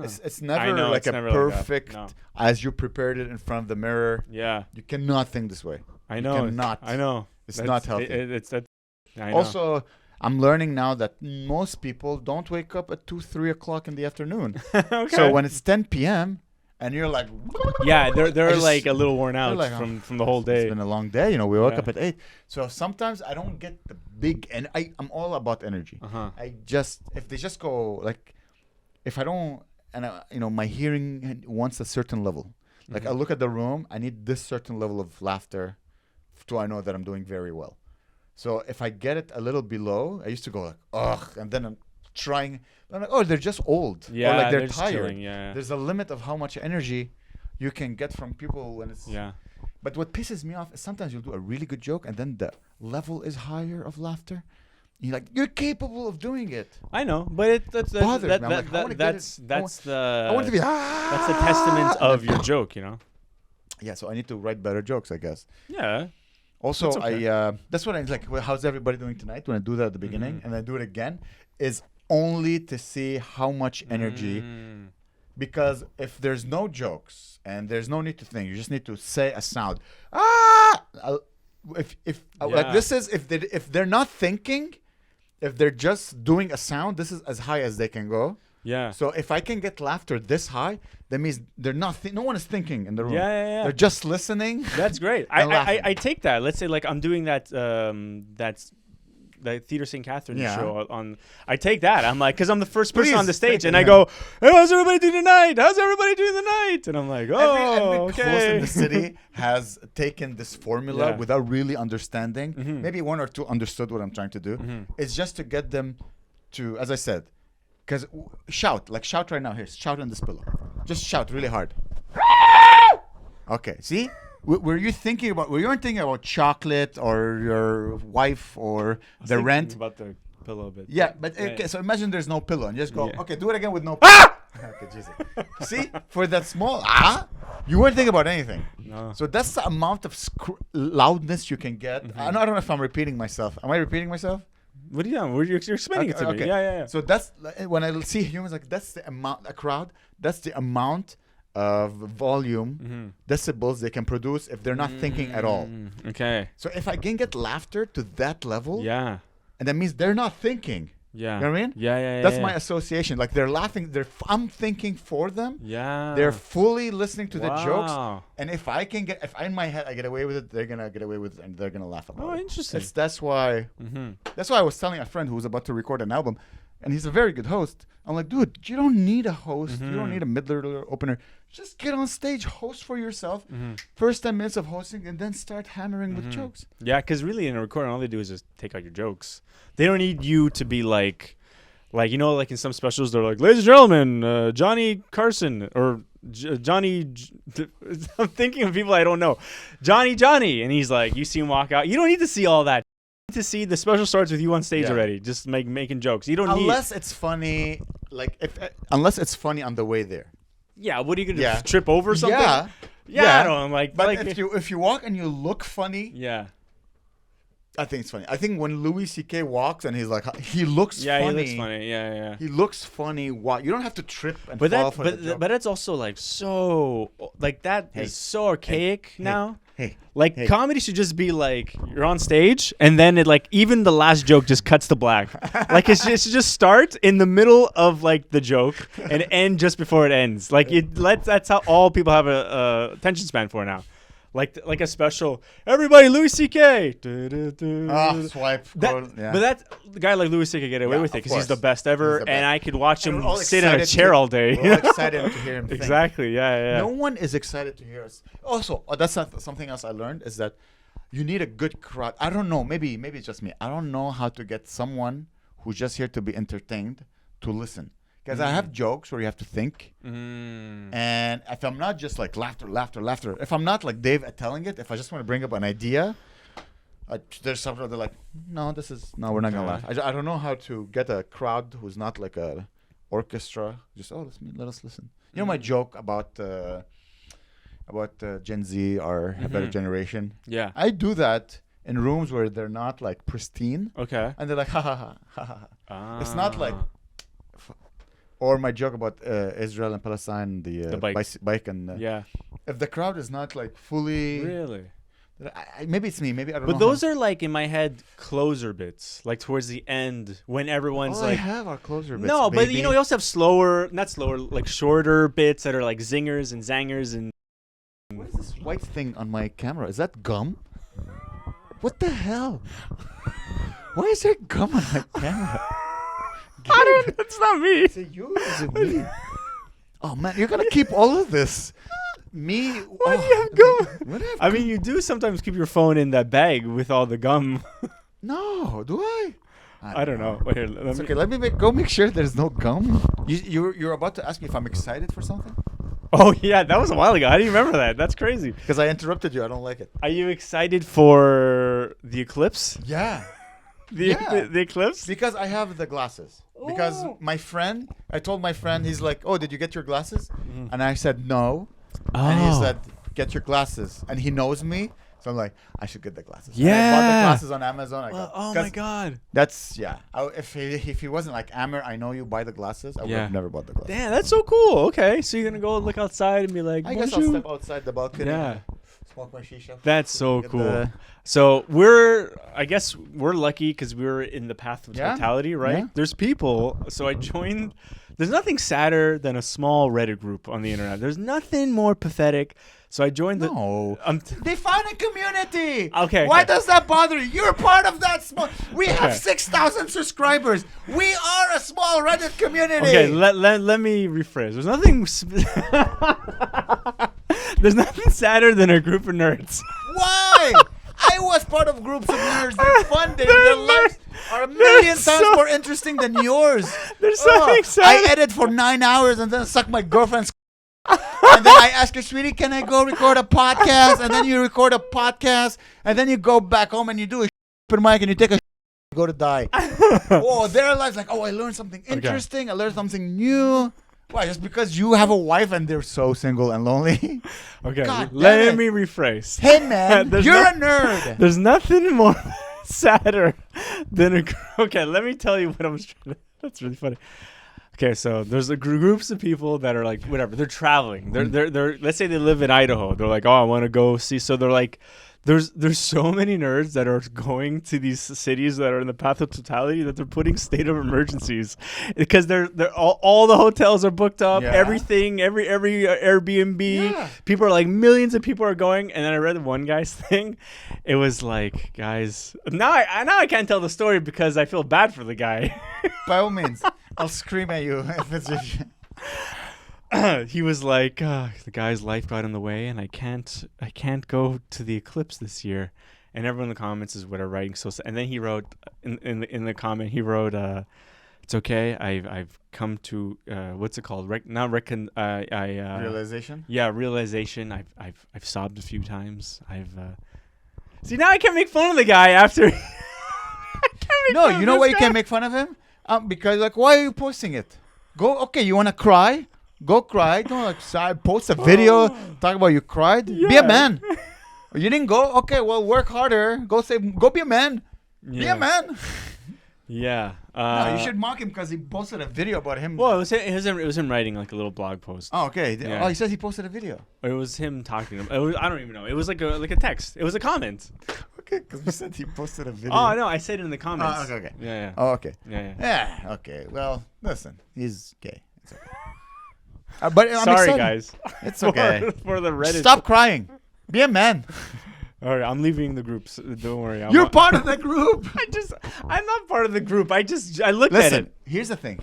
It's never like perfect as you prepared it in front of the mirror. Yeah. You cannot think this way. I know. I know. It's not healthy. I know. Also, I'm learning now that most people don't wake up at 2-3 o'clock in the afternoon. Okay. So when it's 10 p.m., and you're like, they're like a little worn out from the whole day. It's been a long day, we woke up at 8. So sometimes I don't get the big, and I'm all about energy. If they just go like, if I don't, and my hearing wants a certain level. Like I look at the room, I need this certain level of laughter, I know that I'm doing very well. So if I get it a little below, I used to go like, ugh, and then I'm trying. I'm like, oh, they're just old. Yeah, or like they're tired. Chilling, There's a limit of how much energy you can get from people when it's. Yeah. But what pisses me off is sometimes you'll do a really good joke and then the level is higher of laughter. You're capable of doing it. I know, but that's the testament of your joke, Yeah, so I need to write better jokes, I guess. Yeah. Also, that's what I like. Well, how's everybody doing tonight? When I do that at the beginning and I do it again, is only to see how much energy. Because if there's no jokes and there's no need to think, you just need to say a sound. Like this is if they're not thinking, if they're just doing a sound, this is as high as they can go. Yeah. So if I can get laughter this high, that means they're not. No one is thinking in the room. Yeah. They're just listening. That's great. I take that. Let's say like I'm doing that the Theater St. Catherine Yeah. show on. I take that. I'm like, because I'm the first person on the Please, stage, take and it, I yeah. go, hey, how's everybody doing tonight? How's everybody doing tonight? And I'm like, Every oh, host okay. in the city has taken this formula Yeah. without really understanding. Mhm. Maybe one or two understood what I'm trying to do. Mhm. It's just to get them to, as I said, because shout right now. Here, shout on this pillow. Just shout really hard. Okay, see? Were you weren't thinking about chocolate or your wife or the rent? About the pillow a bit. Yeah, but Yeah. okay, so imagine there's no pillow and just go, Yeah. okay, do it again with no Ah! Okay, Jesus. See? For that small you weren't thinking about anything. No. So that's the amount of loudness you can get. Mhm. I don't know if I'm repeating myself. Am I repeating myself? What are you doing? You're explaining it to me. Yeah. So that's when I see humans like that's the amount a crowd. That's the amount of volume decibels they can produce if they're not thinking at all. Okay. So if I can get laughter to that level, Yeah. and that means they're not thinking. Yeah. You know what I mean? Yeah. That's my association. Like they're laughing. I'm thinking for them. Yeah. They're fully listening to the jokes. Wow. And if in my head I get away with it, they're gonna get away with it, and they're gonna laugh about Oh, it. interesting. That's why. That's why I was telling a friend who was about to record an album, and he's a very good host. I'm like, dude, you don't need a host. You don't need a middler or opener. Just get on stage, host for yourself. First 10 minutes of hosting, and then start hammering with jokes. Yeah, because really in a recording, all they do is just take out your jokes. They don't need you to be like you know, like in some specials, they're like, ladies and gentlemen, Johnny Carson or Johnny. I'm thinking of people I don't know. Johnny, and he's like, you see him walk out. You don't need to see all that. You need to see the special starts with you on stage already, just making jokes. You don't unless it's funny, like unless it's funny on the way there. Yeah, what are you gonna Yeah. trip over something? Yeah. Yeah, I don't like. But like, if you walk and you look funny, yeah, I think it's funny. I think when Louis C.K. walks and he's like, he looks yeah, funny. he looks funny. Yeah. He looks funny. You don't have to trip and But fall that, for the joke. but it's also like so like that is so archaic now. Hey, Like comedy should just be like you're on stage and then it like even the last joke just cuts to black. Like it should just start in the middle of like the joke and end just before it ends. Like that's how all people have a attention span for now. Like a special, everybody, Louis C.K. Swipe. But that the guy like Louis C.K. get away with it because he's the course. best ever, He's the and best. I could watch And him we're all sit in a excited chair all day. We're all excited to hear him think. Exactly. Yeah. No one is excited to hear us. Also, that's something else I learned is that you need a good crowd. I don't know. Maybe it's just me. I don't know how to get someone who's just here to be entertained to listen. Because I have jokes where you have to think. And if I'm not just like laughter. If I'm not like Dave at telling it, if I just want to bring up an idea, there's something they're like, no, we're not going to laugh. I don't know how to get a crowd who's not like a orchestra. Just, let us listen. You know my joke about Gen Z or a better generation? Yeah. I do that in rooms where they're not like pristine. Okay. And they're like, ha ha ha, ha ha ha. It's not like... Or my joke about Israel and Palestine, the bike and yeah. If the crowd is not like fully, Really, maybe it's me. Maybe I don't know. but those are like in my head closer bits, like towards the end when everyone's I like. have our closer bits. No, but baby. you know we also have like shorter bits that are like zingers and zangers and. What is this white thing on my camera? Is that gum? What the hell? Why is there gum on my camera? It's not me. Is it you? Is it me? Oh man, you're gonna keep all of this. Me? Why do you have gum? What do I mean, you do sometimes keep your phone in that bag with all the gum. No, do I? I don't know. Wait, here, It's okay. Let me go make sure there's no gum. You're about to ask me if I'm excited for something? Oh yeah, that was a while ago. I didn't remember that. That's crazy. Because I interrupted you. I don't like it. Are you excited for the eclipse? Yeah. The eclipse? Because I have the glasses. Because I told my friend, he's like, oh, did you get your glasses? And I said, no. And he said, get your glasses. And he knows me. So I'm like, I should get the glasses. Yeah. And I bought the glasses on Amazon. Oh my God. That's, if he wasn't like, Amer, I know you buy the glasses, I would have never bought the glasses. Damn, that's so cool. Okay. So you're going to go look outside and be like, I guess I'll step outside the balcony. Yeah. Smoke my shisha. That's so cool. So I guess we're lucky because we're in the path of hospitality, right? Yeah. There's people. So I joined There's nothing sadder than a small Reddit group on the internet. There's nothing more pathetic. So I joined the. No. They find a community. Okay. Why does that bother you? You're part of that small. We have 6,000 subscribers. We are a small Reddit community. Okay, let me rephrase. There's nothing. There's nothing sadder than a group of nerds. Why? I was part of groups of nerds. They're fun. Their lives are a million times more interesting than yours. There's something sad. I edit for 9 hours and then suck my girlfriend's and then I ask her, sweetie, can I go record a podcast? And then you record a podcast and then you go back home and you do a open mic and you take a go to die. Oh, their lives like, I learned something interesting. I learned something new. Why? Just because you have a wife and they're so single and lonely? Okay, God, let me rephrase. Hey, man, you're a nerd. There's nothing more sadder than a... Okay, let me tell you what I was trying to... That's really funny. Okay, so there's groups of people that are like, whatever, they're traveling. They're let's say they live in Idaho. They're like, I want to go see. So they're like, there's so many nerds that are going to these cities that are in the path of totality that they're putting state of emergencies because they're all the hotels are booked up, everything, every Airbnb. Yeah. People are like, millions of people are going. And then I read one guy's thing. It was like, guys, now I can't tell the story because I feel bad for the guy. By all means, I'll scream at you if it's he was like, the guy's life got in the way, and I can't go to the eclipse this year. And everyone in the comments is writing so. And then he wrote in the comment, he wrote, "It's okay. I've come to what's it called? Realization. Yeah, realization. I've sobbed a few times. See, now I can't make fun of the guy after. No, you know why you can't make fun of him? Because like, why are you posting it? You want to cry? Go cry. Don't post a video. Talk about you cried. Yeah. Be a man. You didn't go? Okay, well, work harder. Go be a man. Yeah. Be a man. Yeah. No, you should mock him because he posted a video about him. Well, it was him writing like a little blog post. Oh, okay. Yeah. Oh, he says he posted a video. It was him talking. I don't even know. It was like a text. It was a comment. Okay, because we said he posted a video. Oh, no, I said it in the comments. Oh, okay. Yeah. Oh, okay. Yeah. Okay. Well, listen, he's gay. It's okay. But sorry, guys. It's okay. for the Reddit. Stop crying. Be a man. All right, I'm leaving the groups. Don't worry. You're part of the group. I'm not part of the group. I looked at it. Here's the thing.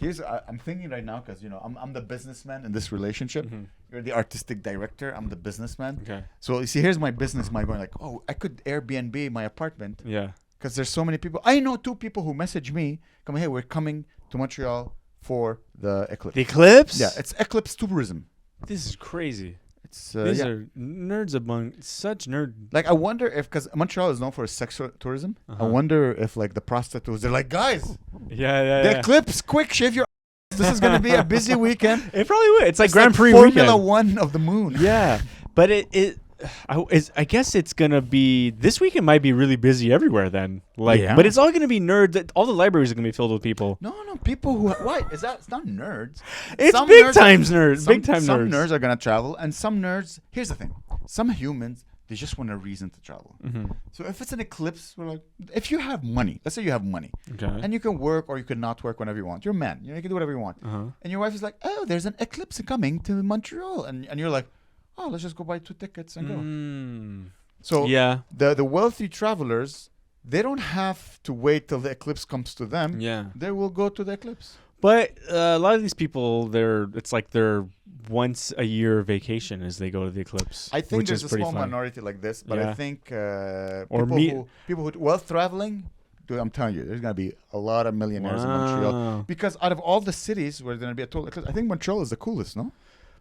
I'm thinking right now because I'm the businessman in this relationship. Mm-hmm. You're the artistic director. I'm the businessman. Okay. So you see, here's my business mind going like, I could Airbnb my apartment. Yeah. Because there's so many people. I know 2 people who message me, hey, we're coming to Montreal for the eclipse. The eclipse? Yeah, it's eclipse tourism. This is crazy. These are nerds among such nerd. Like, I wonder if, because Montreal is known for sexual tourism, I wonder if, like, the prostitutes, they're like, guys, the eclipse, quick, shave your This is going to be a busy weekend. It probably would. It's like Grand Prix Formula weekend. 1 of the moon. Yeah, but I guess it's going to be, this weekend might be really busy everywhere then. But it's all going to be nerds. All the libraries are going to be filled with people. No, people who, why? It's not nerds. It's some big time nerds. Big time nerds. Some nerds are going to travel, and some nerds, here's the thing. Some humans, they just want a reason to travel. Mm-hmm. So if it's an eclipse, we're like, if you have money, let's say you have money, and you can work or you can not work whenever you want. You're a man. You can do whatever you want. And your wife is like, there's an eclipse coming to Montreal. And you're like, let's just go buy 2 tickets and go. So the wealthy travelers, they don't have to wait till the eclipse comes to them. Yeah. They will go to the eclipse. But a lot of these people, it's like their once a year vacation as they go to the eclipse. I think there's a small minority like this, but I think people who wealth traveling, dude, I'm telling you, there's going to be a lot of millionaires in Montreal. Because out of all the cities where there's going to be a total eclipse, I think Montreal is the coolest, no?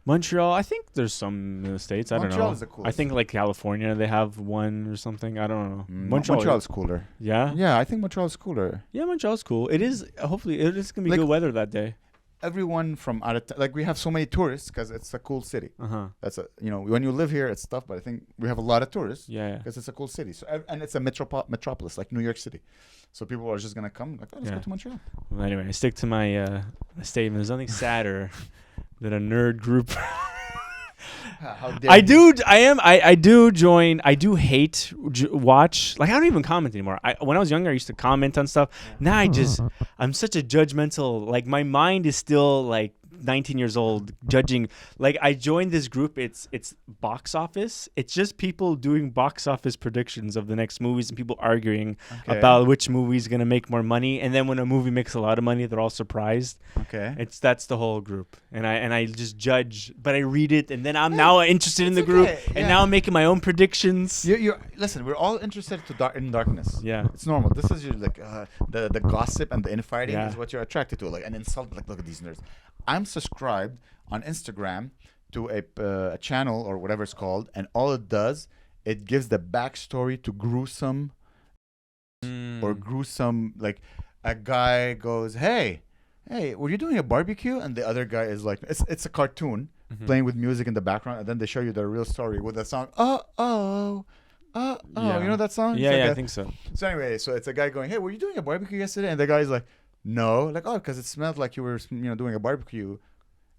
Montreal, I think there's some in the States. I don't know. Montreal is the coolest. I think like California, they have one or something. I don't know. Montreal is cooler. Yeah? Yeah, I think Montreal is cooler. Yeah, Montreal is cool. It is. Hopefully, it is going to be good weather that day. Everyone from out of like we have so many tourists because it's a cool city. That's when you live here, it's tough, but I think we have a lot of tourists. Yeah. Because it's a cool city. So and it's a metropolis like New York City. So people are just going to come like, let's go to Montreal. Well, anyway, I stick to my statement. There's nothing sadder than a nerd group. I do watch. Like, I don't even comment anymore. When I was younger, I used to comment on stuff. Now I'm such a judgmental, like, my mind is still like 19 years old judging. Like I joined this group. It's box office. It's just people doing box office predictions of the next movies and people arguing about which movie is gonna make more money. And then when a movie makes a lot of money, they're all surprised. Okay. That's the whole group. And I just judge, but I read it, and then I'm now interested in the group, and now I'm making my own predictions. Listen, we're all interested in darkness. Yeah, it's normal. This is like the gossip and the infighting is what you're attracted to. Like an insult. Like, look at these nerds. I'm subscribed on Instagram to a channel or whatever it's called, and all it does, it gives the backstory to gruesome or gruesome. Like a guy goes, hey, were you doing a barbecue? And the other guy is like, it's a cartoon playing with music in the background, and then they show you the real story with the song. You know that song? Yeah, I think so. So anyway, so it's a guy going, hey, were you doing a barbecue yesterday? And the guy's like, no. Like, oh, because it smelled like you were, doing a barbecue.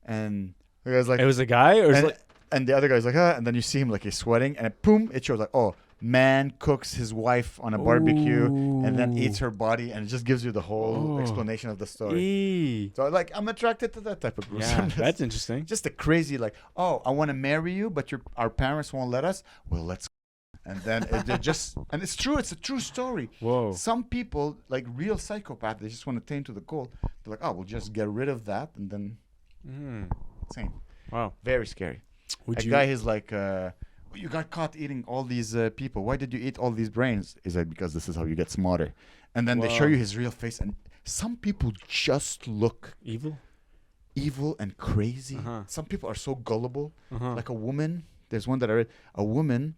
And the guy's like, it was a guy, or and the other guy's like, and then you see him like he's sweating, and boom, it shows like, oh, man cooks his wife on a barbecue and then eats her body, and it just gives you the whole explanation of the story. So like, I'm attracted to that type of gruesome. Yeah, that's interesting. Just a crazy like, oh, I want to marry you, but our parents won't let us. Well, let's. And then and it's true. It's a true story. Whoa. Some people, like real psychopaths, they just want to attain to the goal. They're like, oh, we'll just get rid of that, and then insane. Wow. Very scary. Guy is like, you got caught eating all these people. Why did you eat all these brains? Is that because this is how you get smarter? And then they show you his real face, and some people just look evil and crazy. Some people are so gullible. Like a woman. There's one that I read. A woman.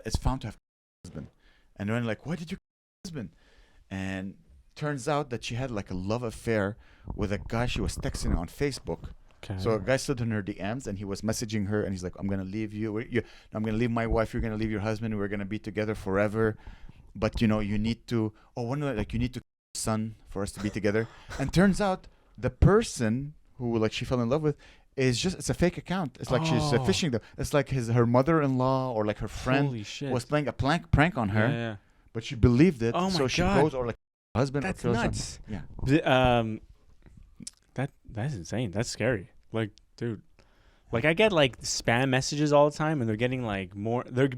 Is found to have a husband, and then like, why did you husband? And turns out that she had like a love affair with a guy she was texting on Facebook. So a guy slid in her DMs, and he was messaging her, and he's like, I'm gonna leave you. I'm gonna leave my wife. You're gonna leave your husband. We're gonna be together forever. But you need to. You need to son for us to be together. And turns out the person who like she fell in love with. It's a fake account. It's like she's phishing them. It's like her mother-in-law or like her friend was playing a prank on her, but she believed it. So she goes or like husband. That's or nuts. Yeah. That's insane. That's scary. Like, dude, like I get like spam messages all the time, and they're getting like more. They're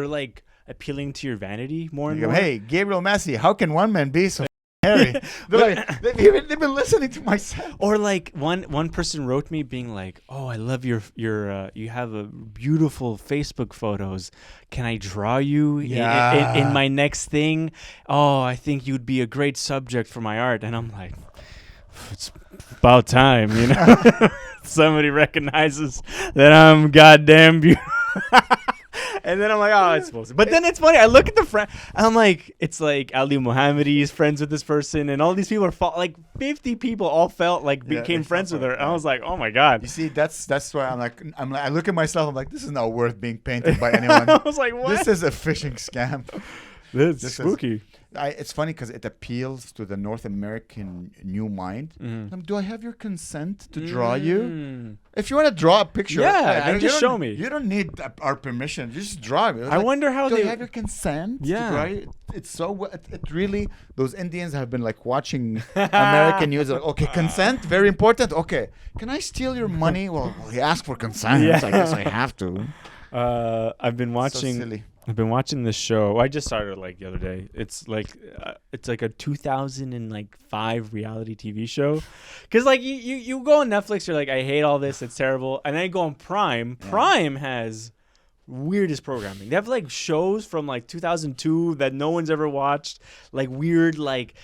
like appealing to your vanity more and more. Hey, Gabriel Massey, how can one man be so Harry? They've been listening to my set. Or like one person wrote me being like, oh, I love your you have a beautiful Facebook photos. Can I draw you in my next thing? Oh, I think you'd be a great subject for my art. And I'm like, it's about time, somebody recognizes that I'm goddamn beautiful. And then I'm like, oh, it's supposed to. But then it's funny. I look at the friend. I'm like, it's like Ali Muhammadi is friends with this person, and all these people are like 50 people all felt like became friends with her. And I was like, oh my god. You see, that's why I'm like, I look at myself. I'm like, this is not worth being painted by anyone. I was like, what? This is a phishing scam. This spooky. It's funny because it appeals to the North American new mind. Do I have your consent to draw you? If you want to draw a picture, then just show me. You don't need our permission. Just draw me. I wonder how they have your consent. To draw you? It's so. It really. Those Indians have been like watching American news. Like, okay, consent, very important. Okay, can I steal your money? Well, he asked for consent. Yeah. I guess I have to. I've been watching. So silly. I've been watching this show. I just started like the other day. It's like a 2005 reality TV show. Cause like you go on Netflix, you're like, I hate all this. It's terrible. And then I go on Prime. Yeah. Prime has weirdest programming. They have like shows from like 2002 that no one's ever watched. Like weird, like,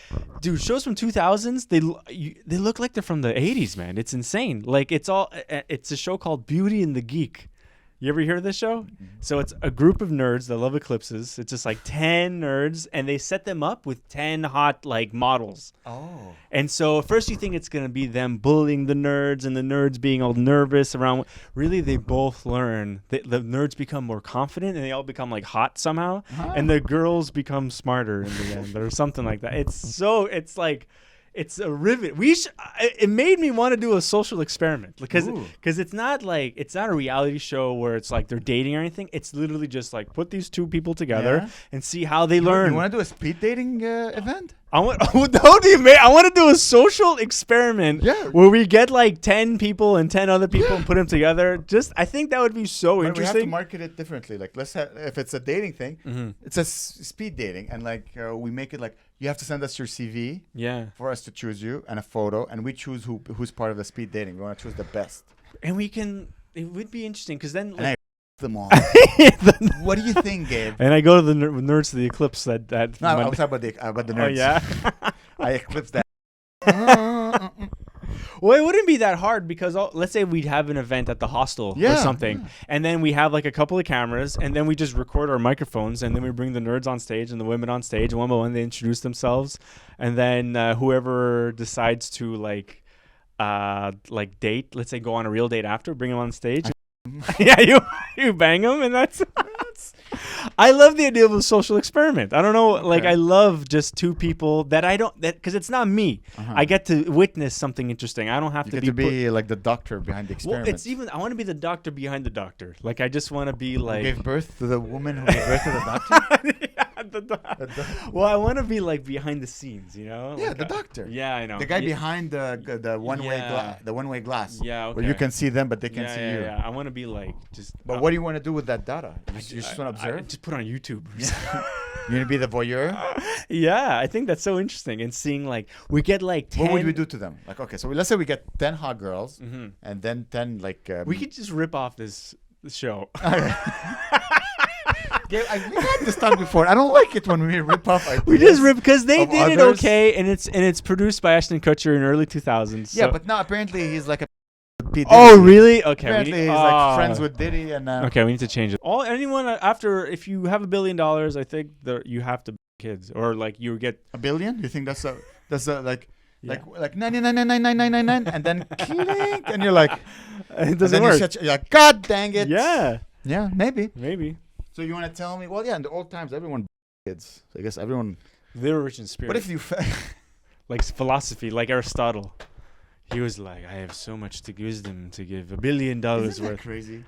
dude, shows from 2000s. They look like they're from the 80s, man. It's insane. Like it's a show called Beauty and the Geek. You ever hear of this show? So it's a group of nerds that love eclipses. It's just like 10 nerds, and they set them up with 10 hot like models. Oh. And so at first you think it's going to be them bullying the nerds and the nerds being all nervous around. Really, they both learn. The nerds become more confident, and they all become like hot somehow. And the girls become smarter in the end or something like that. It's like... It's a rivet. It made me want to do a social experiment because it's not a reality show where it's like they're dating or anything. It's literally just like put these two people together and see how they learn. You want to do a speed dating event? I want to do a social experiment where we get like 10 people and 10 other people and put them together. I think that would be so interesting. We have to market it differently. Like if it's a dating thing, it's a speed dating, and like we make it like you have to send us your CV for us to choose you and a photo, and we choose who's part of the speed dating. We want to choose the best. And it would be interesting because then like, them all. What do you think, Gabe? And I go to the Nerds to the Eclipse that No, I was talking about the nerds. Oh, yeah? I eclipsed that. Well, it wouldn't be that hard because let's say we'd have an event at the hostel or something, and then we have like a couple of cameras, and then we just record our microphones, and then we bring the nerds on stage and the women on stage, one by one they introduce themselves, and then whoever decides to like date, let's say go on a real date after, bring them on stage. Yeah, you bang them, and that's I love the idea of a social experiment. I don't know, like I love just two people because it's not me. I get to witness something interesting. I don't have to be like the doctor behind the experiment. Well, I want to be the doctor behind the doctor. Like I just want to be like who gave birth to the woman who gave birth to the doctor. Well, I want to be like behind the scenes, you know? Yeah, like the doctor. Yeah, I know. The guy behind the one-way glass. Yeah, okay. Where you can see them, but they can't see you. Yeah, I want to be like just. But what do you want to do with that data? You just want to observe? Just put on YouTube. You want to be the voyeur? Yeah, I think that's so interesting. And seeing like we get like 10. What would we do to them? Like, okay, so let's say we get 10 hot girls, and then 10 like. We could just rip off this show. We've had this talk before. I don't like it when we rip off ideas. We just rip because they did others. It okay, and it's produced by Ashton Kutcher in early 2000s. Yeah, but no, apparently he's like a. Oh really? Okay. Apparently he's like friends with Diddy and. Okay, we need to change it. Anyone if you have $1 billion, I think you have to have kids or like you get $1 billion. You think that's a like. Yeah. Like 99,999,999, and then clink, and you're like, it doesn't work. You're like, God dang it. Yeah, maybe. So you want to tell me? Well, yeah, in the old times, everyone kids. So I guess everyone. They were rich in spirit. But if you like philosophy, like Aristotle, he was like, I have so much wisdom to give $1 billion worth. That crazy.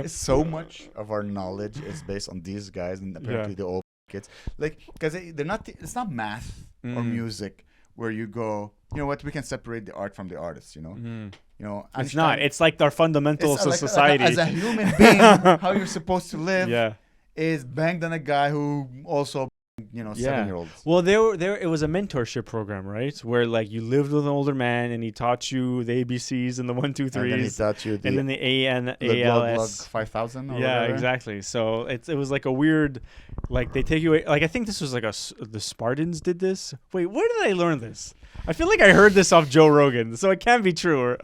So much of our knowledge is based on these guys and apparently the old kids. Like, because they're not. It's not math or music where you go. You know what? We can separate the art from the artist. You know. You know, Einstein, it's not. It's like our fundamentals of society. As a human being, how you're supposed to live is banged on a guy who also, 7-year-olds. Well, it was a mentorship program, right? Where like you lived with an older man and he taught you the ABCs and the 1, 2, 3s. And then he taught you and then the A and ALS. 5000 or yeah, whatever. Exactly. So it was like a weird, like they take you away. Like I think this was like the Spartans did this. Wait, where did I learn this? I feel like I heard this off Joe Rogan, so it can't be true.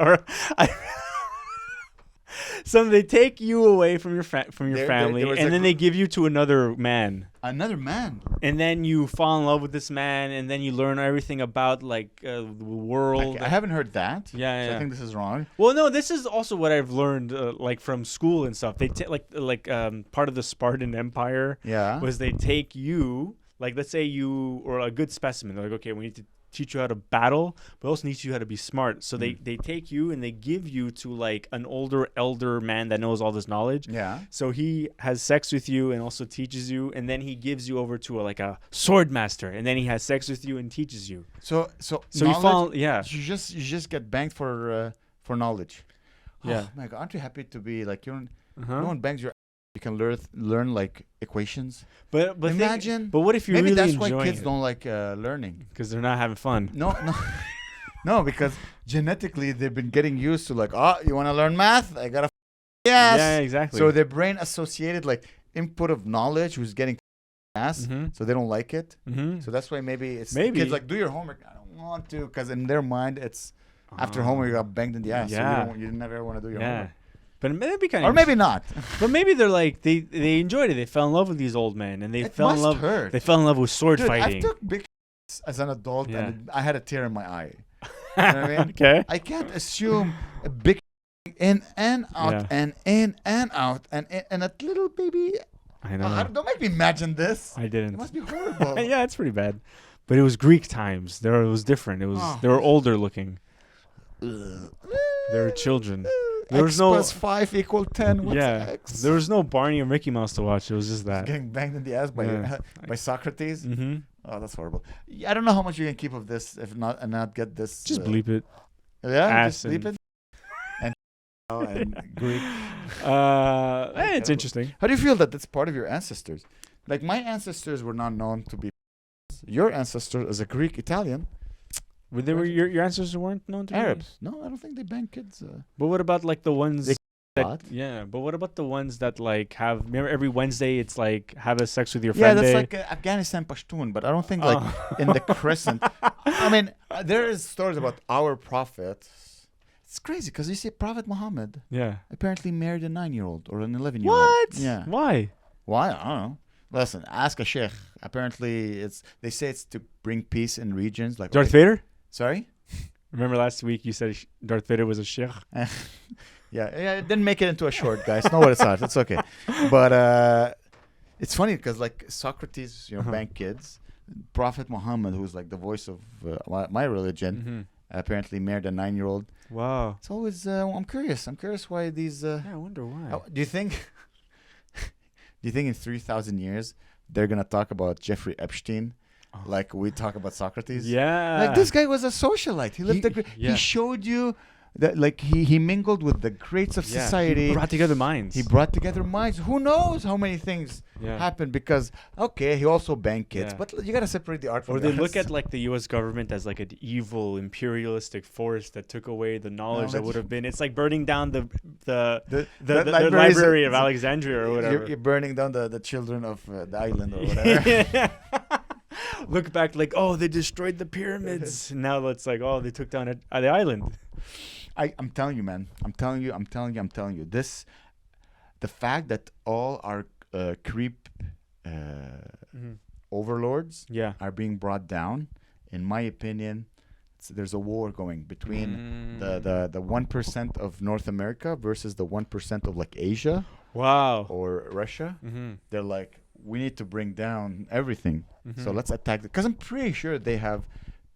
So they take you away from your family, and then they give you to another man. Another man. And then you fall in love with this man, and then you learn everything about like the world. I haven't heard that. Yeah, so I think this is wrong. Well, no, this is also what I've learned, like from school and stuff. They part of the Spartan Empire. Yeah. Was they take you, like let's say you were a good specimen. They're like, okay, we need to teach you how to battle, but also teach you how to be smart. So they take you and they give you to like an elder man that knows all this knowledge. Yeah. So he has sex with you and also teaches you, and then he gives you over to a sword master, and then he has sex with you and teaches you. So you fall. Yeah. You just get banged for knowledge. Yeah. Oh my God, aren't you happy to be like no one bangs your. You can learn like equations. But imagine. But what if you maybe really that's why kids it? Don't like learning because they're not having fun. No, because genetically they've been getting used to like, you want to learn math? I gotta yes. Yeah, exactly. So their brain associated like input of knowledge who's getting ass, so they don't like it. So that's why maybe kids like do your homework. I don't want to, because in their mind it's after homework you got banged in the ass. Yeah. So you never want to do your homework. But maybe kind of, or maybe not. But maybe they're like they enjoyed it. They fell in love with these old men, and they fell in love. Hurt. They fell in love with sword fighting. I took big as an adult, and I had a tear in my eye. You know what I mean? Okay. I can't assume a big in and out and in and out and a little baby. I know. Don't make me imagine this. I didn't. It must be horrible. Yeah, it's pretty bad. But it was Greek times. It was different. They were older looking. They were children. There X plus 5 equal 10. What's X? There was no Barney or Mickey Mouse to watch. It was just that. Getting banged in the ass by Socrates. Mm-hmm. Oh, that's horrible. I don't know how much you can keep of this if not get this. Just bleep it. Yeah, just bleep it. And Greek. It's interesting. How do you feel that that's part of your ancestors? Like my ancestors were not known to be. Your ancestor is a Greek Italian. But they were your ancestors weren't known to Arabs. No, I don't think they bang kids. But what about like the ones that? Yeah, but what about the ones that like have? Remember every Wednesday it's like have a sex with your Yeah, friend. that's like Afghanistan Pashtun, but I don't think like in the crescent. I mean, there is stories about our prophet. It's crazy because you see Prophet Muhammad. Yeah. Apparently married a 9-year-old or an 11-year-old. What? Yeah. Why? Why? I don't know. Listen, ask a sheikh. Apparently, they say it's to bring peace in regions like Darth Vader. Sorry. Remember last week you said Darth Vader was a sheikh. Yeah. It didn't make it into a short, guys. Know what it's not. It's okay. But it's funny because like Socrates, banged kids. Prophet Muhammad, who's like the voice of my religion, apparently married a 9-year-old. Wow. It's always. I'm curious. I'm curious why these. Yeah, I wonder why. Do you think? Do you think in 3,000 years they're gonna talk about Jeffrey Epstein? Like we talk about Socrates. Yeah. Like this guy was a socialite. He lived he showed you that like he mingled with the greats of society. He brought together minds. Who knows how many things happened because he also banged kids. But you gotta separate the art from the the arts. Look at like the US government as like an evil imperialistic force that took away the knowledge that would have been. It's like burning down the library of Alexandria or whatever. You're burning down the children of the island or whatever. Look back like, they destroyed the pyramids. Now it's like, they took down the island. I'm telling you, man. I'm telling you. The fact that all our creep overlords are being brought down, in my opinion, there's a war going between the 1% of North America versus the 1% of like Asia. Wow. Or Russia. They're like, we need to bring down everything. So let's attack because I'm pretty sure they have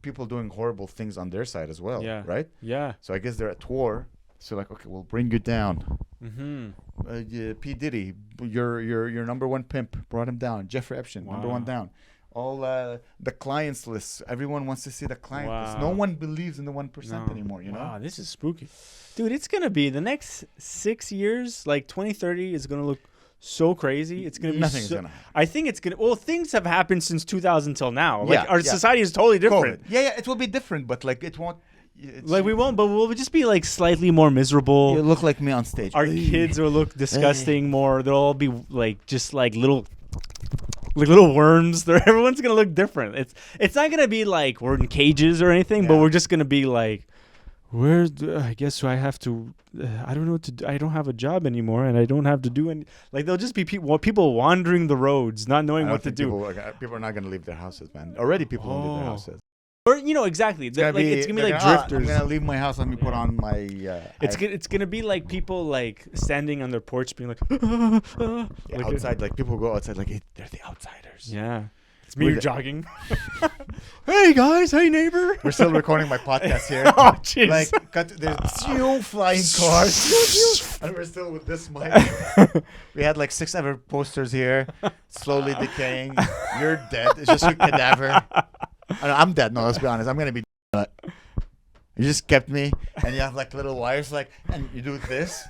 people doing horrible things on their side as well. Yeah. Right? Yeah. So I guess they're at war. So like, okay, we'll bring you down. P. Diddy, your number one pimp, brought him down. Jeffrey Epstein, number one down. All the clients lists. Everyone wants to see the client list. No one believes in the 1% anymore, you know? Wow, this is spooky. Dude, it's going to be the next 6 years, like 2030 is going to look so crazy. It's going to be nothing's going to happen. I think it's going to, things have happened since 2000 till now. Like our society is totally different. COVID. Yeah, it will be different, but like it won't. Like we won't, but we'll just be like slightly more miserable. You look like me on stage. Our kids will look disgusting more. They'll all be like just like little worms. Everyone's gonna look different. It's not gonna be like we're in cages or anything, but we're just gonna be like, I guess I have to. I don't know what to do. I don't have a job anymore, and I don't have to do any. Like there'll just be people wandering the roads, not knowing what to do. People are not gonna leave their houses, man. Already people don't leave their houses. Or exactly. It's gonna be like drifters. I'm gonna leave my house. Let me put on my. It's gonna be like people like standing on their porch, being like, like outside. Like people go outside, like hey, they're the outsiders. Yeah, it's me jogging. Hey guys, hey neighbor. We're still recording my podcast here. Oh jeez. Like there's flying cars, and we're still with this mic. We had like 6 other posters here, slowly decaying. You're dead. It's just your cadaver. I'm dead. No, let's be honest. I'm gonna be. You just kept me, and you have like little wires, like, and you do this,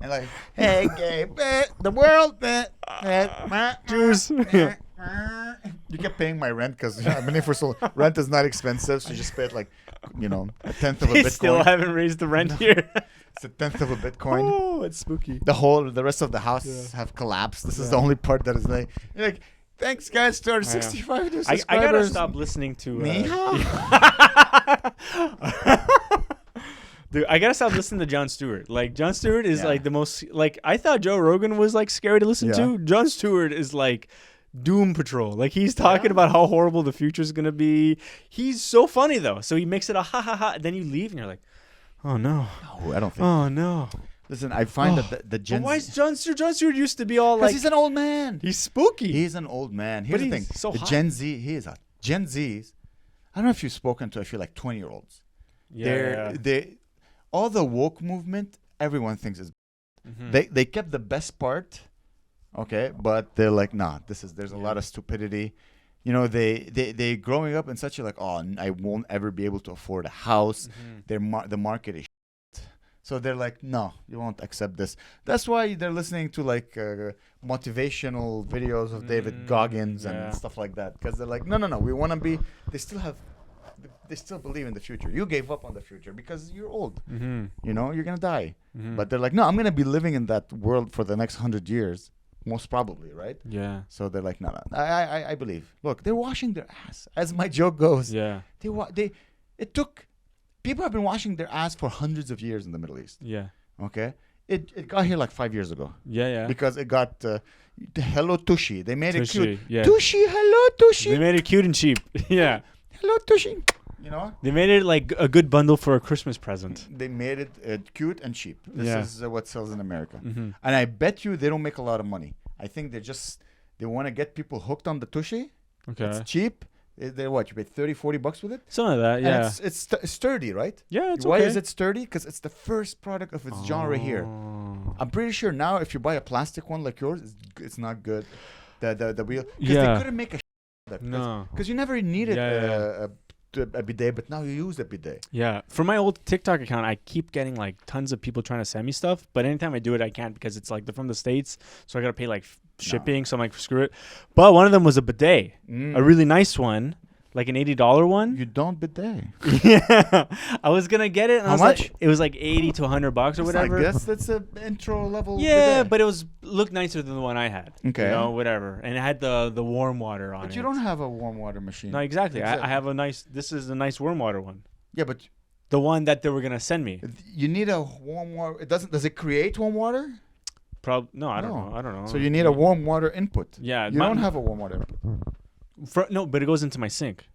and like, hey, Gabe, the world, Jews. You kept paying my rent because I've been here for so long. Rent is not expensive, so you just pay it like, a 1/10 of a Bitcoin. Still haven't raised the rent here. It's 1/10 of a Bitcoin. Oh, it's spooky. The rest of the house have collapsed. This is the only part that is like, you're like. Thanks, guys, to our 65 new subscribers. I gotta stop listening to. Dude, I gotta stop listening to Jon Stewart. Like Jon Stewart is like the most. Like I thought Joe Rogan was like scary to listen to. Jon Stewart is like Doom Patrol. Like he's talking about how horrible the future is gonna be. He's so funny though. So he makes it a ha ha ha. And then you leave and you're like, oh no. No, I don't think. Oh no. Listen, I find that the Gen Z... Why is Jon Stewart used to be all like... Because he's an old man. He's spooky. He's an old man. Here's the thing. So the hot. Gen Z, he is hot. Gen Zs don't know if you've spoken to, I feel like 20-year-olds. They all the woke movement, everyone thinks is. They kept the best part, okay, but they're like, nah, there's a lot of stupidity. You know, they growing up in such a like, oh, I won't ever be able to afford a house. The market is shit. So they're like, no, you won't accept this. That's why they're listening to like motivational videos of David Goggins and stuff like that, because they're like, no, we want to be. They still believe in the future. You gave up on the future because you're old. You know, you're gonna die. But they're like, no, I'm gonna be living in that world for the next 100 years. Most probably, right? Yeah. So they're like, no. I believe. Look, they're washing their ass, as my joke goes. Yeah. People have been washing their ass for hundreds of years in the Middle East. Yeah. Okay. It got here like 5 years ago. Yeah. Because it got hello Tushy. They made it cute. Yeah. Tushy, hello Tushy. They made it cute and cheap. Yeah. Hello Tushy. You know. They made it like a good bundle for a Christmas present. They made it cute and cheap. This is what sells in America. And I bet you they don't make a lot of money. I think they want to get people hooked on the Tushy. Okay. It's cheap. They're what? You pay $30-$40 with it? Something like that, yeah. And it's sturdy, right? Yeah, it's Why okay. is it sturdy? Because it's the first product of its genre here. I'm pretty sure now if you buy a plastic one like yours, it's not good. The wheel. Because they couldn't make a because you never needed a bidet, but now you use a bidet. Yeah. For my old TikTok account, I keep getting like tons of people trying to send me stuff, but anytime I do it, I can't because it's like they're from the States, so I gotta pay like shipping. So I'm like, screw it. But one of them was a bidet, a really nice one, like an $80 one. You don't bidet? Yeah. I was gonna get it. And How much? Like, it was like $80 to $100 or whatever. I guess that's an intro level. Yeah, bidet. But it looked nicer than the one I had. Okay. You know, whatever. And it had the warm water on it. But you don't have a warm water machine. No, exactly. I have this is a nice warm water one. Yeah, but the one that they were gonna send me. You need a warm water. Does it create warm water? No, I don't know. So you need a warm water input. Yeah. You don't have a warm water input. No, but it goes into my sink.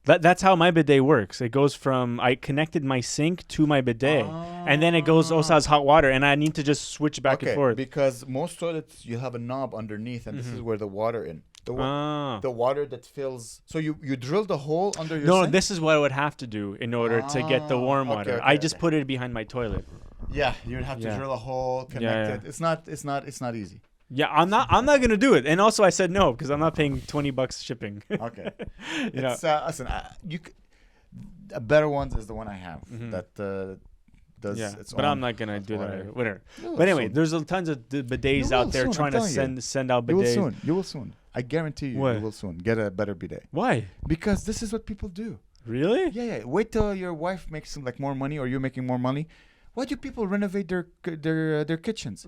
That's how my bidet works. It goes from I connected my sink to my bidet, and then it also has hot water, and I need to just switch back and forth. Because most toilets you have a knob underneath, and this is where the water in. The water that fills. So you drill the hole under your sink? No, this is what I would have to do in order to get the warm water. I just put it behind my toilet. Yeah, you would have to drill a hole, connect it. It's not easy. Yeah, I'm not gonna do it. And also, I said no because I'm not paying $20 shipping. Okay, listen, a better one is the one I have that does. Yeah, but I'm not gonna do that. Whatever. But anyway, there's tons of bidets out there trying to send out bidets. You will soon. I guarantee you. You will soon get a better bidet. Why? Because this is what people do. Really? Yeah. Wait till your wife makes some like more money, or you're making more money. Why do people renovate their kitchens?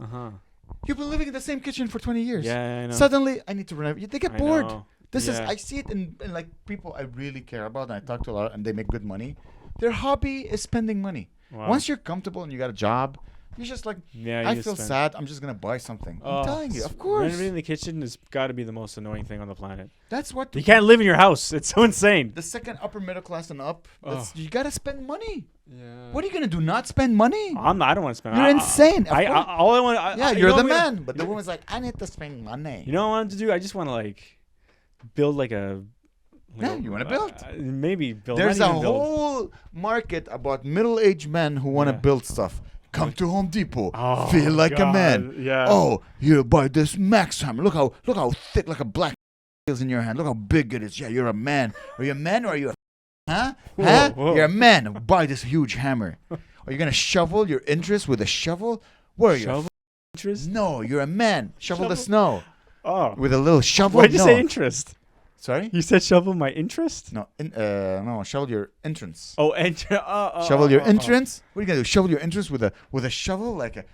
You've been living in the same kitchen for 20 years. Yeah, I know. Suddenly, I need to renovate. They get bored. This is I see it in like people I really care about, and I talk to a lot, and they make good money. Their hobby is spending money. Wow. Once you're comfortable and you got a job, you're just like, I feel sad. I'm just gonna buy something. I'm telling you, of course. Renovating the kitchen has got to be the most annoying thing on the planet. That's what you can't live in your house. It's so insane. The second upper middle class and up, you gotta spend money. Yeah. What are you gonna do? Not spend money? I don't want to spend. You're insane. All I want. You're the man. But the woman's like, I need to spend money. You know what I want to do? I just want to like build like a. You want to build? Maybe build. There's a whole market about middle-aged men who want to build stuff. Come to Home Depot. Feel like a man. Yeah. Oh, you buy this Max hammer. Look how thick, like a black is in your hand. Look how big it is. Yeah, you're a man. Are you a man or are you a huh? Whoa. You're a man. Buy this huge hammer. Are you gonna shovel your interest with a shovel? Where are you? Shovel interest? No, you're a man. Shovel the snow. Oh. With a little shovel. Why'd you say interest? Sorry? You said shovel my interest? No, shovel your entrance. Oh, shovel your entrance? What are you gonna do? Shovel your entrance with a shovel like a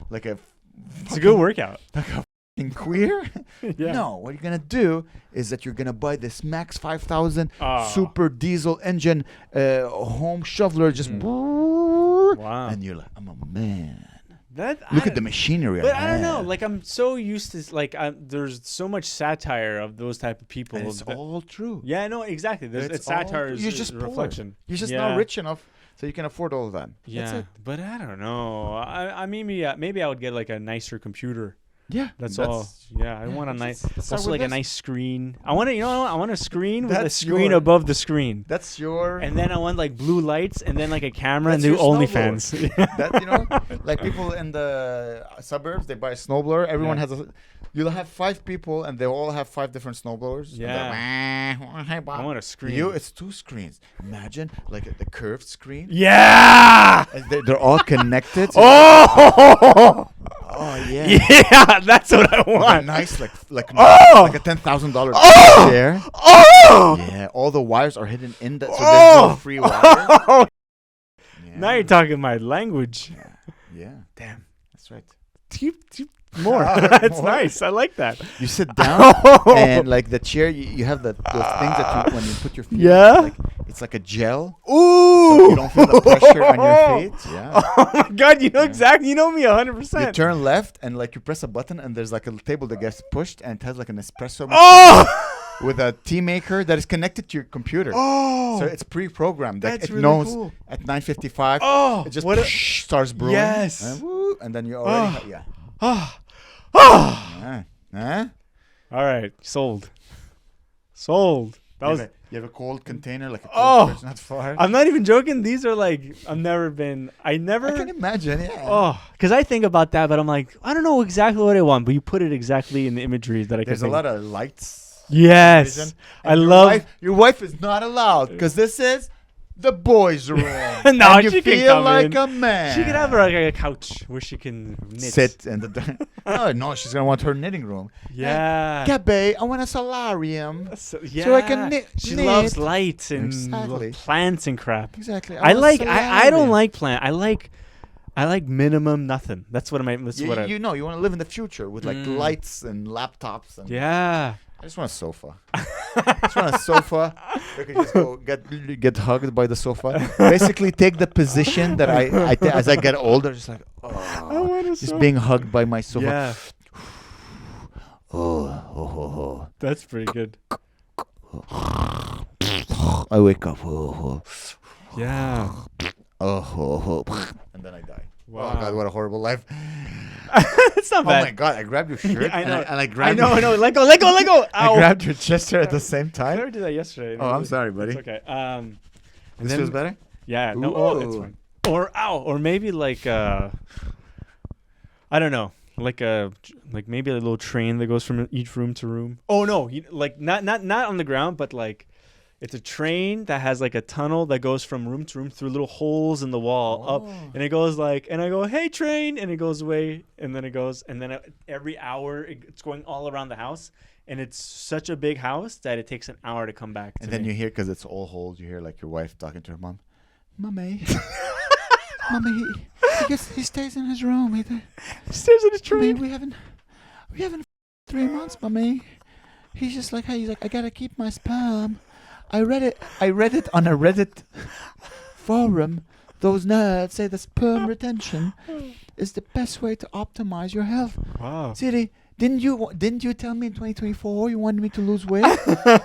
It's a good workout. Like a fucking queer? Yeah. No, what you're gonna do is that you're gonna buy this Max 5000 super diesel engine home shoveler just wow. And you're like, I'm a man. Look at the machinery. But I don't know. Like I'm so used to there's so much satire of those type of people. And it's all true. Yeah, no, exactly. It's satire. You're just a reflection. You're just not rich enough, so you can afford all of that. Yeah, but I don't know. I maybe I would get like a nicer computer. Yeah, That's all. Yeah, I want a nice, also like a nice screen. I want to, I want a screen with a screen above the screen. That's your. And then I want like blue lights, and then like a camera and That's do OnlyFans. That like people in the suburbs, they buy a snowblower. Everyone has a. You'll have 5 people, and they all have 5 different snowblowers. Yeah. I want a screen. It's 2 screens. Imagine like the curved screen. Yeah. They're all connected. Oh. Oh yeah. Yeah, that's what I want. Nice, like a $10,000 chair. Oh. Yeah, all the wires are hidden in that, so there's no free wire. Yeah. Now you're talking my language. Yeah. Damn. That's right. More. That's nice. I like that. You sit down and like the chair, you have those things that when you put your feet. Yeah. It's like a gel. Ooh. So you don't feel the pressure on your feet. Yeah. Oh my God! You know exactly. You know me 100%. You turn left and like you press a button and there's like a table that gets pushed and it has like an espresso machine. Oh. With a tea maker that is connected to your computer. Oh. So it's pre-programmed. Like That's it really knows cool. at 9:55. Oh. It just starts brewing. Yes. And then you already yeah. Oh. Oh. All right. Sold. That You have a cold container like a Oh. cold not far. I'm not even joking. These are like I can imagine. Yeah. Oh, because I think about that, but I'm like, I don't know exactly what I want. But you put it exactly in the imagery that I can. There's a lot of lights. Yes, I love. Your wife is not allowed because this is the boys' room. No, and you she can feel come like in. a man. She can have like a couch where she can knit. Sit in the. No, she's gonna want her knitting room. Yeah. Gabe, I want a solarium. So I can knit. She loves lights and plants and crap. Exactly. I don't like plant. I like minimum nothing. That's what I mean. You want to live in the future with like lights and laptops. And yeah. I just want a sofa. I just want a sofa. I can just go get hugged by the sofa. Basically, take the position that I as I get older, just like just being hugged by my sofa. Yeah. Oh. That's pretty good. I wake up. Yeah. And then I die. Wow. Oh God, what a horrible life. It's not bad. Oh my God, I grabbed your shirt. I know. And I grabbed. I know. Let go. Ow. I grabbed your chest hair at the same I time. never did that yesterday. Oh, I'm sorry, buddy. It's okay. This feels better. Yeah. No. Oh, it's fine. Or maybe like I don't know. Like maybe a little train that goes from each room to room. Oh no, like not on the ground, but like it's a train that has like a tunnel that goes from room to room through little holes in the wall up, and it goes like, and I go, hey train, and it goes away, and then it goes, and then every hour it's going all around the house, and it's such a big house that it takes an hour to come back. And then you hear, because it's all holes, you hear like your wife talking to her mom, Mommy. Mommy, he stays in his room. He stays in his train. We haven't 3 months, Mommy. He's just like, hey, he's like, I gotta keep my sperm. I read it on a Reddit forum. Those nerds say the sperm retention is the best way to optimize your health. Wow. Siri, didn't you tell me in 2024 you wanted me to lose weight?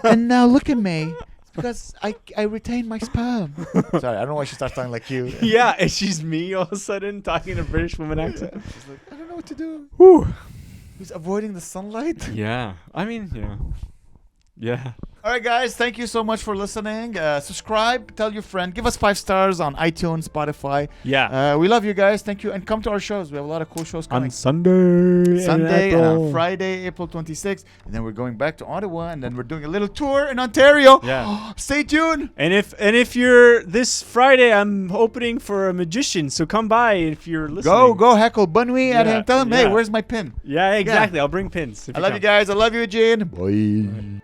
And now look at me. Because I retain my sperm. Sorry, I don't know why she starts talking like you. Yeah, and she's me all of a sudden talking in a British woman accent. She's like, I don't know what to do. Whew. He's avoiding the sunlight. Yeah. I mean, yeah. All right, guys. Thank you so much for listening. Subscribe. Tell your friend. Give us 5 stars on iTunes, Spotify. Yeah. We love you guys. Thank you. And come to our shows. We have a lot of cool shows coming. On Sunday and on Friday, April 26th. And then we're going back to Ottawa. And then we're doing a little tour in Ontario. Yeah. Stay tuned. And if you're this Friday, I'm opening for a magician. So come by if you're listening. Go heckle Bunwee at him. Tell him, hey, where's my pin? Yeah, exactly. I'll bring pins. I love you guys. I love you, Eugene. Bye.